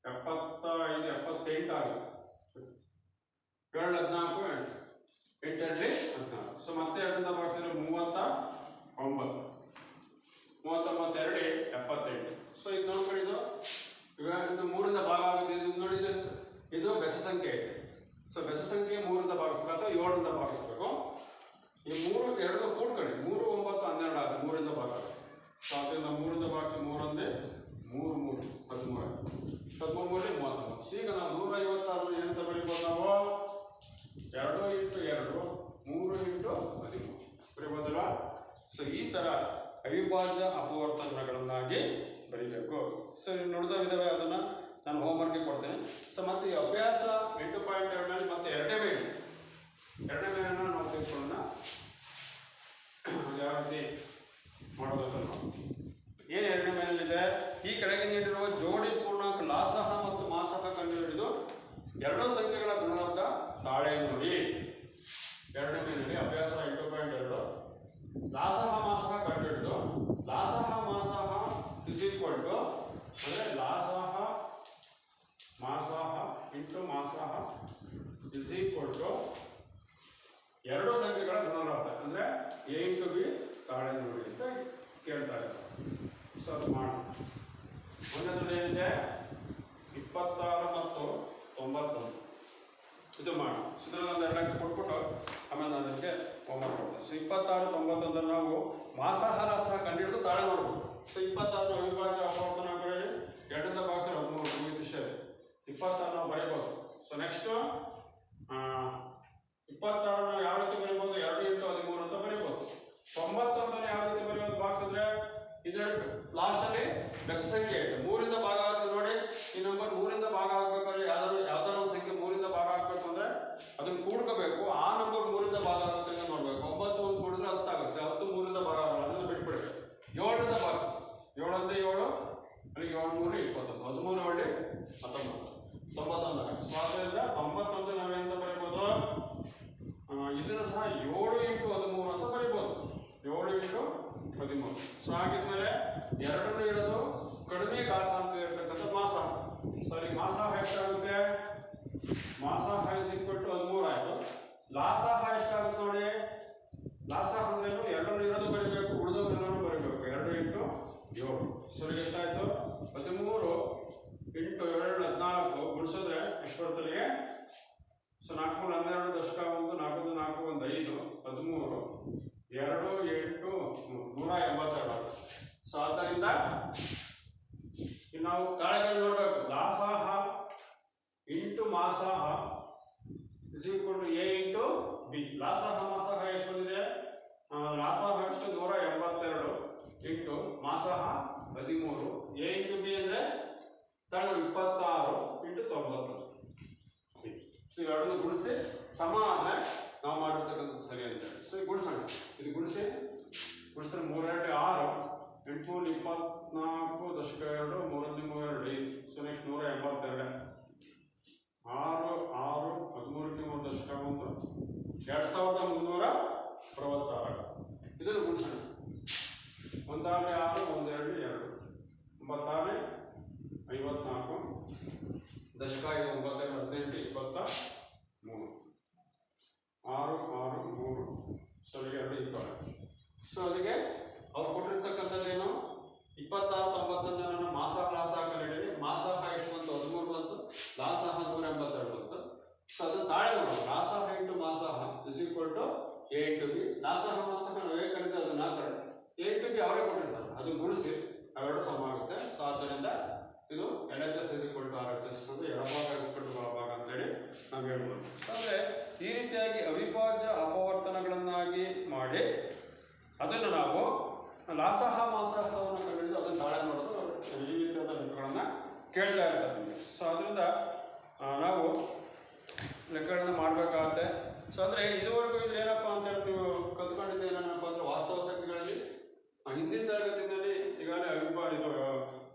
75 78 ಆಗುತ್ತೆ. 2 14 8 8 14. ಸೊ ಮತ್ತೆ 2ರಿಂದ ಭಾಗಿಸಿದ್ರೆ 39 2 78. ಸೊ ಇದು ನೋಡ್ಕೊಂಡಿದ್ದು ಇವಾಗ ಇದು 3ರಿಂದ ಭಾಗ ಆಗುತ್ತೆ. ಇದು ನೋಡಿದ್ರೆ ಇದು ಬೆಸ ಸಂಖ್ಯೆ ಐತೆ. ಸೊ ಬೆಸ ಸಂಖ್ಯೆ 3ರಿಂದ ಭಾಗಿಸ್ಬೇಕು ಅಥವಾ 7ರಿಂದ ಭಾಗಿಸ್ಬೇಕು. ಈ 3 2 ಕೂಡ್ಕೊಳ್ಳಿ. 3 9 12 ಆಗುತ್ತೆ. 3ರಿಂದ ಭಾಗ ಆಗುತ್ತೆ. ಸೊ ಅದರಿಂದ 3ರಿಂದ ಭಾಗಿಸಿ 3 1 3 3 13 13 39. ಸೊ ಈಗ ನಾವು 156 ಏನಂತ ಬರೀಬೋದು? ನಾವು 2 ಇಂಟು 2 3 ಇಂಟು 13 ಬರೀಬೋದಲ್ವಾ? ಸೊ ಈ ಥರ ಅವಿಭಾಜ್ಯ ಅಪವರ್ತನಗಳನ್ನಾಗಿ ಬರೀಬೇಕು. ಸೊ ನೋಡಿದ ವಿಧವೇ ಅದನ್ನು ನಾನು ಹೋಮ್ವರ್ಕ್ಗೆ ಕೊಡ್ತೇನೆ. ಸೊ ಮತ್ತು ಈ ಅಭ್ಯಾಸ 8.2 ಮತ್ತು ಎರಡನೇ ಮೇಲನ್ನು ನಾವು ತಿಳ್ಕೊಳ್ಳೋಣ ಯಾವ ರೀತಿ ಮಾಡೋದನ್ನು. ಏನು ಎರಡನೇ ಮೇಲಿದೆ? ಈ ಕೆಳಗೆ ನೀಡಿರುವ ಜೋಡಿ ಪೂರ್ಣಾಂಕ ಲಾಸಹ ಮತ್ತು ಮಾಸಹ ಕಂಡುಹಿಡಿದು ಎರಡೂ ಸಂಖ್ಯೆಗಳ ಗುಣಲಬ್ಧ ತಾಳೆ ನೋಡಿ. ಎರಡನೇ ಮೇಲಿದೆ ಅಭ್ಯಾಸ 8.2 ಲಾಸಹ ಮಾಸಹ ಕಂಡುಹಿಡಿದು ಲಾಸಹ ಮಾಸಹ ಇಸ್ ಈಕ್ವಲ್ ಟು ಅಂದರೆ ಲಾಸಹ ಮಾಸಹ ಇಂಟು ಮಾಸಹ ಇಸ್ ಈಕ್ವಲ್ ಟು ಎರಡು ಸಂಖ್ಯೆಗಳ ಗುಣಲಬ್ಧ ಅಂದರೆ a ಇಂಟು ಬಿ ತಾಳೆ ನೋಡಿ ಅಂತ ಕೇಳ್ತಾ ಇದ್ದಾರೆ. ಸೊ ಅದು ಮಾಡೋಣ. ಒಂದರಲ್ಲಿ ಏನಿದೆ 26 ಮತ್ತು 91 ಇದು ಮಾಡೋಣ. ಸೊ ಇದರಲ್ಲಿ ಒಂದು 2 ಕೊಟ್ಬಿಟ್ಟು ಆಮೇಲೆ ನಾನು ಅದಕ್ಕೆ ಹೋಮ್ವರ್ಕ್ ಕೊಡ್ತೇನೆ. ಸೊ 26 91 ನಾವು ಮಾಸಹ ಲಾಸಹ ಕಂಡುಹಿಡಿದು ತಾಳೆ ನೋಡ್ಬೋದು. ಸೊ 26 ಅವಿಭಾಜ್ಯ ಅಪವರ್ತನ ಬರೀ 2ರಿಂದ ಭಾಗಿಸಿದ್ರೆ 13 ಮುಗಿದಿಷ್ಟೇ. 26 ನಾವು ಬರೀಬೋದು. ಸೊ ನೆಕ್ಸ್ಟು 26 ನಾವು ಯಾವ ರೀತಿ ಬರೀಬೋದು? 2 ಇಂಟು 13 ಅಂತ ಬರೀಬೋದು. 91 ಯಾವ ರೀತಿ ಬರೆಯೋದು? ಭಾಗಿಸಿದ್ರೆ ಇದು ಲಾಸ್ಟಲ್ಲಿ ಬೆಸ ಸಂಖ್ಯೆ ಇದೆ. 3ರಿಂದ ಭಾಗ ಆಗುತ್ತೆ ನೋಡಿ. ಈ ನಂಬರ್ 3ರಿಂದ ಭಾಗ ಆಗಬೇಕಾದ್ರೆ ಯಾವ್ದಾದ್ರು ಒಂದು ಸಂಖ್ಯೆ 3ರಿಂದ ಭಾಗ ನಾವು ತಾಳೆಗಳನ್ನು ನೋಡಬೇಕು. ಲಾಸಾಹ ಇಂಟು ಮಾಸಾಹ is equal to a into b. ಲಾಸಾಹ ಮಾಸಾಹ ಎಷ್ಟು ಬಂದಿದೆ? ಲಾಸಾಹ ಎಷ್ಟು 182 ಇಂಟು ಮಾಸಾಹ 13. ಎ ಇಂಟು ಬಿ ಅಂದರೆ ತಳಗಳು 26 ಇಂಟು 90. ಸೊ ಇವೆರಡನ್ನು ಗುಣಿಸಿ ಸಮ ಆದರೆ ನಾವು ಮಾಡಿರ್ತಕ್ಕಂಥದ್ದು ಸರಿ ಅಂತೇಳಿ. ಸೊ ಗುಣಿಸೋಣ. ಇದು ಗುಣಿಸಿದ್ರೆ 3 2 6 8 3 24 ದಶಕ 2 3 2 5. ಸೊ ನೆಕ್ಸ್ಟ್ 182 6 6 13 3 ದಶಕ 1 2366. ಇದನ್ನು ಗುಣಿಸೋಣ. 1 6 1 2 2 9 54 ದಶಕ 5 9 18 23 6 6 3 ಸೊ 2 20. ಸೊ ಅದಕ್ಕೆ ಅವ್ರು ಕೊಟ್ಟಿರ್ತಕ್ಕಂಥದ್ದೇನು 26 91 ಮಾಸಾಹ ಲಾಸಾಹ ಕಂಡಿದ್ದೀವಿ. ಮಾಸಾಹ ಎಷ್ಟು ಬಂತು? 13 ಬಂತು. ಲಾಸಾಹ 182 ಬಂತು. ಸೊ ಅದು ತಾಳೆ ನೋಡೋಣ. ಲಾಸಾಹ ಇಂಟು ಮಾಸಾಹ is equal to a into b. ಲಾಸಾಹ ಮಾಸಾಹ ನಾವೇ ಕರೀತೀವಿ, ಅದನ್ನ ಹಾಕೋಣ. ಎ ಇಂಟು ಬಿ ಅವರೇ ಕೊಟ್ಟಿರ್ತಾರೆ, ಅದು ಗುಣಿಸಿ ಅವೆರಡು ಸಮ ಆಗುತ್ತೆ. ಸೊ ಆದ್ದರಿಂದ ಇದು LHS is equal to RHS ಅಂದರೆ ಎಡಭಾಗ ಇಸ್ ಈಕ್ವಲ್ ಟು ಬಲಭಾಗ ಅಂತೇಳಿ ನಾವು ಹೇಳ್ಬೋದು. ಅಂದರೆ ಈ ರೀತಿಯಾಗಿ ಅವಿಭಾಜ್ಯ ಅಪವರ್ತನಗಳನ್ನಾಗಿ ಮಾಡಿ ಅದನ್ನು ನಾವು ಲಾಸಾಹ ಮಾಸಾಹವನ್ನು ಕಂಡುಹಿಡಿದು ಅದನ್ನು ತಾಳೆ ಮಾಡೋದು ಈ ರೀತಿಯಾದ ಲೆಕ್ಕಗಳನ್ನು ಕೇಳ್ತಾ ಇರ್ತಾರೆ ನಿಮಗೆ. ಸೊ ಅದರಿಂದ ನಾವು ಲೆಕ್ಕಗಳನ್ನು ಮಾಡಬೇಕಾಗತ್ತೆ. ಸೊ ಅಂದರೆ ಇದುವರೆಗೂ ಇಲ್ಲಿ ಏನಪ್ಪ ಅಂತ ಹೇಳಿ ನೀವು ಕಲ್ತ್ಕೊಂಡಿದ್ದು ಏನಪ್ಪ ಅಂದರೆ ವಾಸ್ತವ ಸಂಖ್ಯೆಗಳಲ್ಲಿ ಹಿಂದಿನ ತರಗತಿಯಲ್ಲಿ ಈಗಾಗಲೇ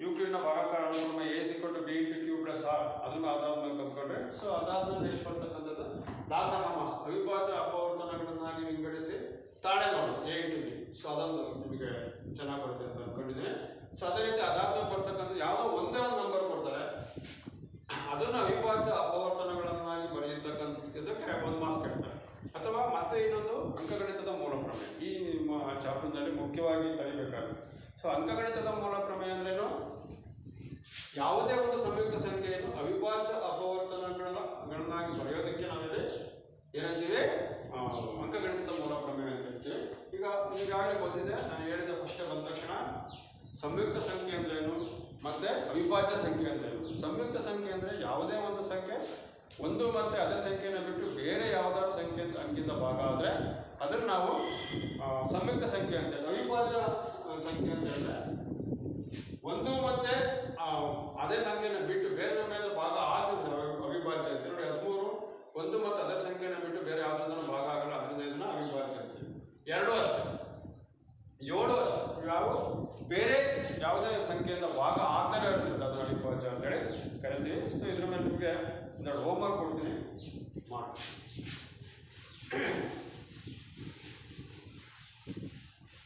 ಯೂಕ್ಲಿಡ್ನ ಭಾಗಾಕಾರ ಅನುಕ್ರಮ ಎ ಸಿಕ್ಕೊಂಡು b into q plus r ಅದನ್ನು ಆಧಾರದ ಕಲ್ತ್ಕೊಂಡ್ರೆ. ಸೊ ಅದಾದ್ಮೇಲೆ ನೆಕ್ಸ್ಟ್ ಬರ್ತಕ್ಕಂಥದ್ದು ಲಾಸಾಹ ಮಾಸ ಅವಿಭಾಜ್ಯ ಅಪವರ್ತನಗಳನ್ನಾಗಿ ವಿಂಗಡಿಸಿ ತಾಳೆ ನೋಡೋದು ಎ ಇಂಟು ಬಿ. ಸೊ ಅದೊಂದು ನಿಮಗೆ ಚೆನ್ನಾಗಿ ಬರುತ್ತೆ ಅಂತ ಅಂದ್ಕೊಂಡಿದ್ದೀನಿ. ಸೊ ಅದೇ ರೀತಿ ಅದಾದ್ಮೇಲೆ ಬರ್ತಕ್ಕಂಥ ಯಾವುದೋ ಒಂದೇ ಒಂದು ನಂಬರ್ ಕೊಡ್ತಾರೆ, ಅದನ್ನು ಅವಿಭಾಜ್ಯ ಅಪವರ್ತನಗಳನ್ನಾಗಿ ಬರೆಯತಕ್ಕಂಥದ್ದಕ್ಕೆ 1 ಮಾರ್ಕ್ಸ್ ಕೇಳ್ತಾರೆ. ಅಥವಾ ಮತ್ತೆ ಇನ್ನೊಂದು ಅಂಕಗಣಿತದ ಮೂಲ ಪ್ರಮೇಯ ಈ ಚಾಪ್ಟರ್ನಲ್ಲಿ ಮುಖ್ಯವಾಗಿ ಕಲಿಬೇಕಾಗುತ್ತೆ. ಸೊ ಅಂಕಗಣಿತದ ಮೂಲ ಪ್ರಮೇಯ ಅಂದ್ರೇನು? ಯಾವುದೇ ಒಂದು ಸಂಯುಕ್ತ ಸಂಖ್ಯೆಯನ್ನು ಅವಿಭಾಜ್ಯ ಅಪವರ್ತನಗಳನ್ನಾಗಿ ಬರೆಯೋದಕ್ಕೆ ನಾವಿಲ್ಲಿ ಏನಂತೀವಿ? ಅಂಕಗಣಿತದ ಮೂಲ ಪ್ರಮೇಯ ಅಂತ ಹೇಳ್ತೀವಿ. ಈಗ ಈಗಾಗಲೇ ಗೊತ್ತಿದೆ, ನಾನು ಹೇಳಿದ ಫಸ್ಟ್ ಬಂದ ತಕ್ಷಣ ಸಂಯುಕ್ತ ಸಂಖ್ಯೆ ಅಂದ್ರೇನು ಮತ್ತೆ ಅವಿಭಾಜ್ಯ ಸಂಖ್ಯೆ ಅಂದ್ರೇನು. ಸಂಯುಕ್ತ ಸಂಖ್ಯೆ ಅಂದರೆ ಯಾವುದೇ ಒಂದು ಸಂಖ್ಯೆ ಒಂದು ಮತ್ತೆ ಅದೇ ಸಂಖ್ಯೆಯನ್ನು ಬಿಟ್ಟು ಬೇರೆ ಯಾವುದಾದ್ರು ಸಂಖ್ಯೆ ಅಂಕಿತ ಭಾಗ ಆದರೆ ಅದನ್ನು ನಾವು ಸಂಯುಕ್ತ ಸಂಖ್ಯೆ ಅಂತೇಳಿ. ಅವಿಭಾಜ್ಯ ಸಂಖ್ಯೆ ಅಂತ ಹೇಳಿದ್ರೆ ಒಂದು ಮತ್ತೆ ಅದೇ ಸಂಖ್ಯೆಯನ್ನು ಬಿಟ್ಟು ಬೇರೆ ಮೇಲೆ ಭಾಗ ಆಗಿದ್ರೆ ಅವಿಭಾಜ್ಯ ಅಂತ ನೋಡಿ. 13 ಒಂದು ಮತ್ತು ಅದೇ ಸಂಖ್ಯೆಯನ್ನು ಬಿಟ್ಟು ಬೇರೆ ಯಾವುದಾದ್ರೂ ಭಾಗ ಆಗಲ್ಲ, ಅದರಿಂದ ಇದನ್ನ ಅವಿಭಾಜ್ಯ ಅಂತ. 2 ಅಷ್ಟೇ, 7 ಅಷ್ಟೇ, ಯಾವ ಬೇರೆ ಯಾವುದೇ ಸಂಖ್ಯೆಯಿಂದ ಭಾಗ ಆಗ್ತಾನೆ ಇರ್ತದೆ ಅದನ್ನು ಅವಿಭಾಜ್ಯ ಅಂತೇಳಿ ಕರಿತೀವಿ. ಸೊ ಇದ್ರ ಮೇಲೆ ನಿಮಗೆ ಒಂದು ಹೋಮ್ವರ್ಕ್ ಕೊಡ್ತೀನಿ, ಮಾಡಿ.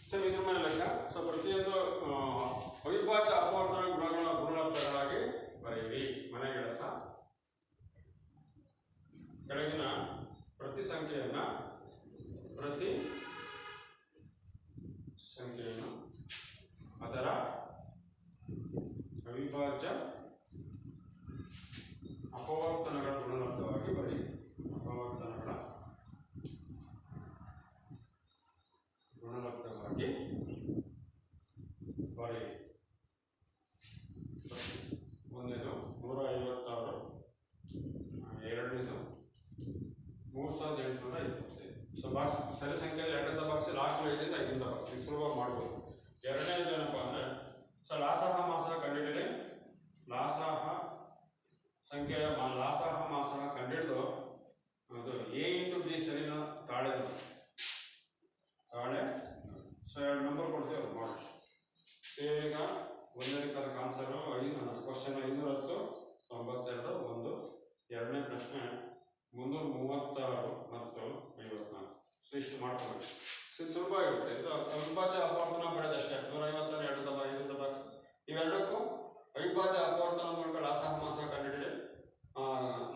ಸೊ ಇದ್ರ ಮೇಲೆ ಲೆಕ್ಕ. ಸೊ ಪ್ರತಿಯೊಂದು ಅವಿಭಾಜ್ಯ ಅಪವರ್ತನ ಗುಣಲಬ್ಧಗಳಾಗಿ ಬರೆಯಿರಿ. ಮನೆ ಕೆಲಸ ಕೆಳಗಿನ ಪ್ರತಿ ಸಂಖ್ಯೆಯನ್ನು ಅದರ ಅವಿಭಾಜ್ಯ ಅಪವರ್ತನಗಳ ಗುಣಲಬ್ಧವಾಗಿ ಬರೆಯಿರಿ. ಅಪವರ್ತನಗಳ ಗುಣಲಬ್ಧವಾಗಿ ಬರೆಯಿರಿ. ಒಂದನೇದು 156, ಎರಡನೇದು 3825. ಸೊ ಬಾಕ್ಸ್ ಸರಿ ಸಂಖ್ಯೆಯಲ್ಲಿ 2ನೇ ಬಾಕ್ಸ್, ಲಾಸ್ಟ್ 5ರಿಂದ 5ನೇ ಬಾಕ್ಸ್ ಸುಲಭವಾಗಿ ಮಾಡ್ಬೋದು. ಎರಡನೇದು ಏನಪ್ಪ ಅಂದರೆ ಸೊ ಲಾಸಾಹ ಮಾಸಾಹ ಕಂಡುಹಿಡಿಯಿರಿ. ಲಾಸಾಹ ಸಂಖ್ಯೆಯ ಲಾಸಾಹ ಮಾಸಾಹ ಕಂಡುಹಿಡಿದು ಅದು ಎ ಇಂಟು ಬಿ ಸರಿನ ತಾಳೆ. ಸೊ 2 ನಂಬರ್ ಕೊಡ್ತೀವಿ, ಅದು ಮಾಡಿ. ಈಗ ಒಂದನೇ ಅದಕ್ಕೆ ಆನ್ಸರು ಕ್ವಶನ್ 510 92 1. ಎರಡನೇ ಪ್ರಶ್ನೆ 336 ಮತ್ತು 54. ಸೊ ಇಷ್ಟು ಮಾಡ್ಕೊಳ್ಳಿ. ಸೊ ಇದು ಸುಲಭ ಆಗಿರುತ್ತೆ. ಇದು ಅವಿಭಾಜ್ಯ ಅಪವರ್ತನ ಬರೆಯೋದಷ್ಟೇ. 156 2 5 ಬಾಕ್ಸ್ ಇವೆರಡಕ್ಕೂ ಅವಿಭಾಜ್ಯ ಅಪವರ್ತನ ಮೂಲಕ ಲಾಸಾಹ ಮಾಸಾಹ ಕಂಡುಹಿಡಿಯಿರಿ.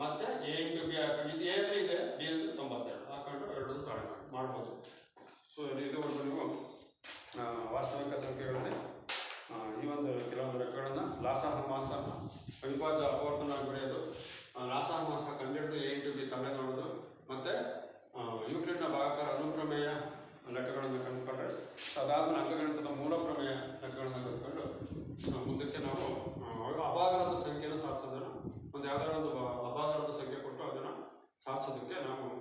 ಮತ್ತೆ ಎ ಇಂಟು ಬಿ ಹಾಕೊಂಡು ಇದು ಎ ಅಂದರೆ ಇದೆ, ಬಿ ಅಂದರೆ 92 ಹಾಕೊಂಡು ಎರಡು ತಾಳೆ ಮಾಡ್ಬೋದು. ಸೊ ಇದುವರೆಗೂ ನೀವು ವಾಸ್ತವಿಕ ಸಂಖ್ಯೆಗಳಲ್ಲಿ ಈ ಒಂದು ಕೆಲವೊಂದು ಲೆಕ್ಕಗಳನ್ನು ಲಾಸಾಹ ಮಾಸಾಹ ಅವಿಭಾಜ್ಯ ಅಪವರ್ತನ ಬರೆಯೋದು, ಲಾಸಾಹ ಮಾಸಾಹ ಕಂಡುಹಿಡಿದು ಎ ಇಂಟು ಬಿ ತಾಳೆ ನೋಡೋದು, ಮತ್ತು ಯೂಕ್ಲಿಡ್ನ ಭಾಗಾಕಾರ ಅನುಪ್ರಮೇಯ ಲೆಕ್ಕಗಳನ್ನು ಕಂಡುಕೊಂಡ್ರೆ ಅದಾದ್ಮೇಲೆ ಅಂಕಗಣಿತದ ಮೂಲ ಪ್ರಮೇಯ ಲೆಕ್ಕಗಳನ್ನು ಕಲ್ತ್ಕೊಂಡು ಮುಂದಕ್ಕೆ ನಾವು ಸಾಧಿಸೋದಕ್ಕೆ ನಾವು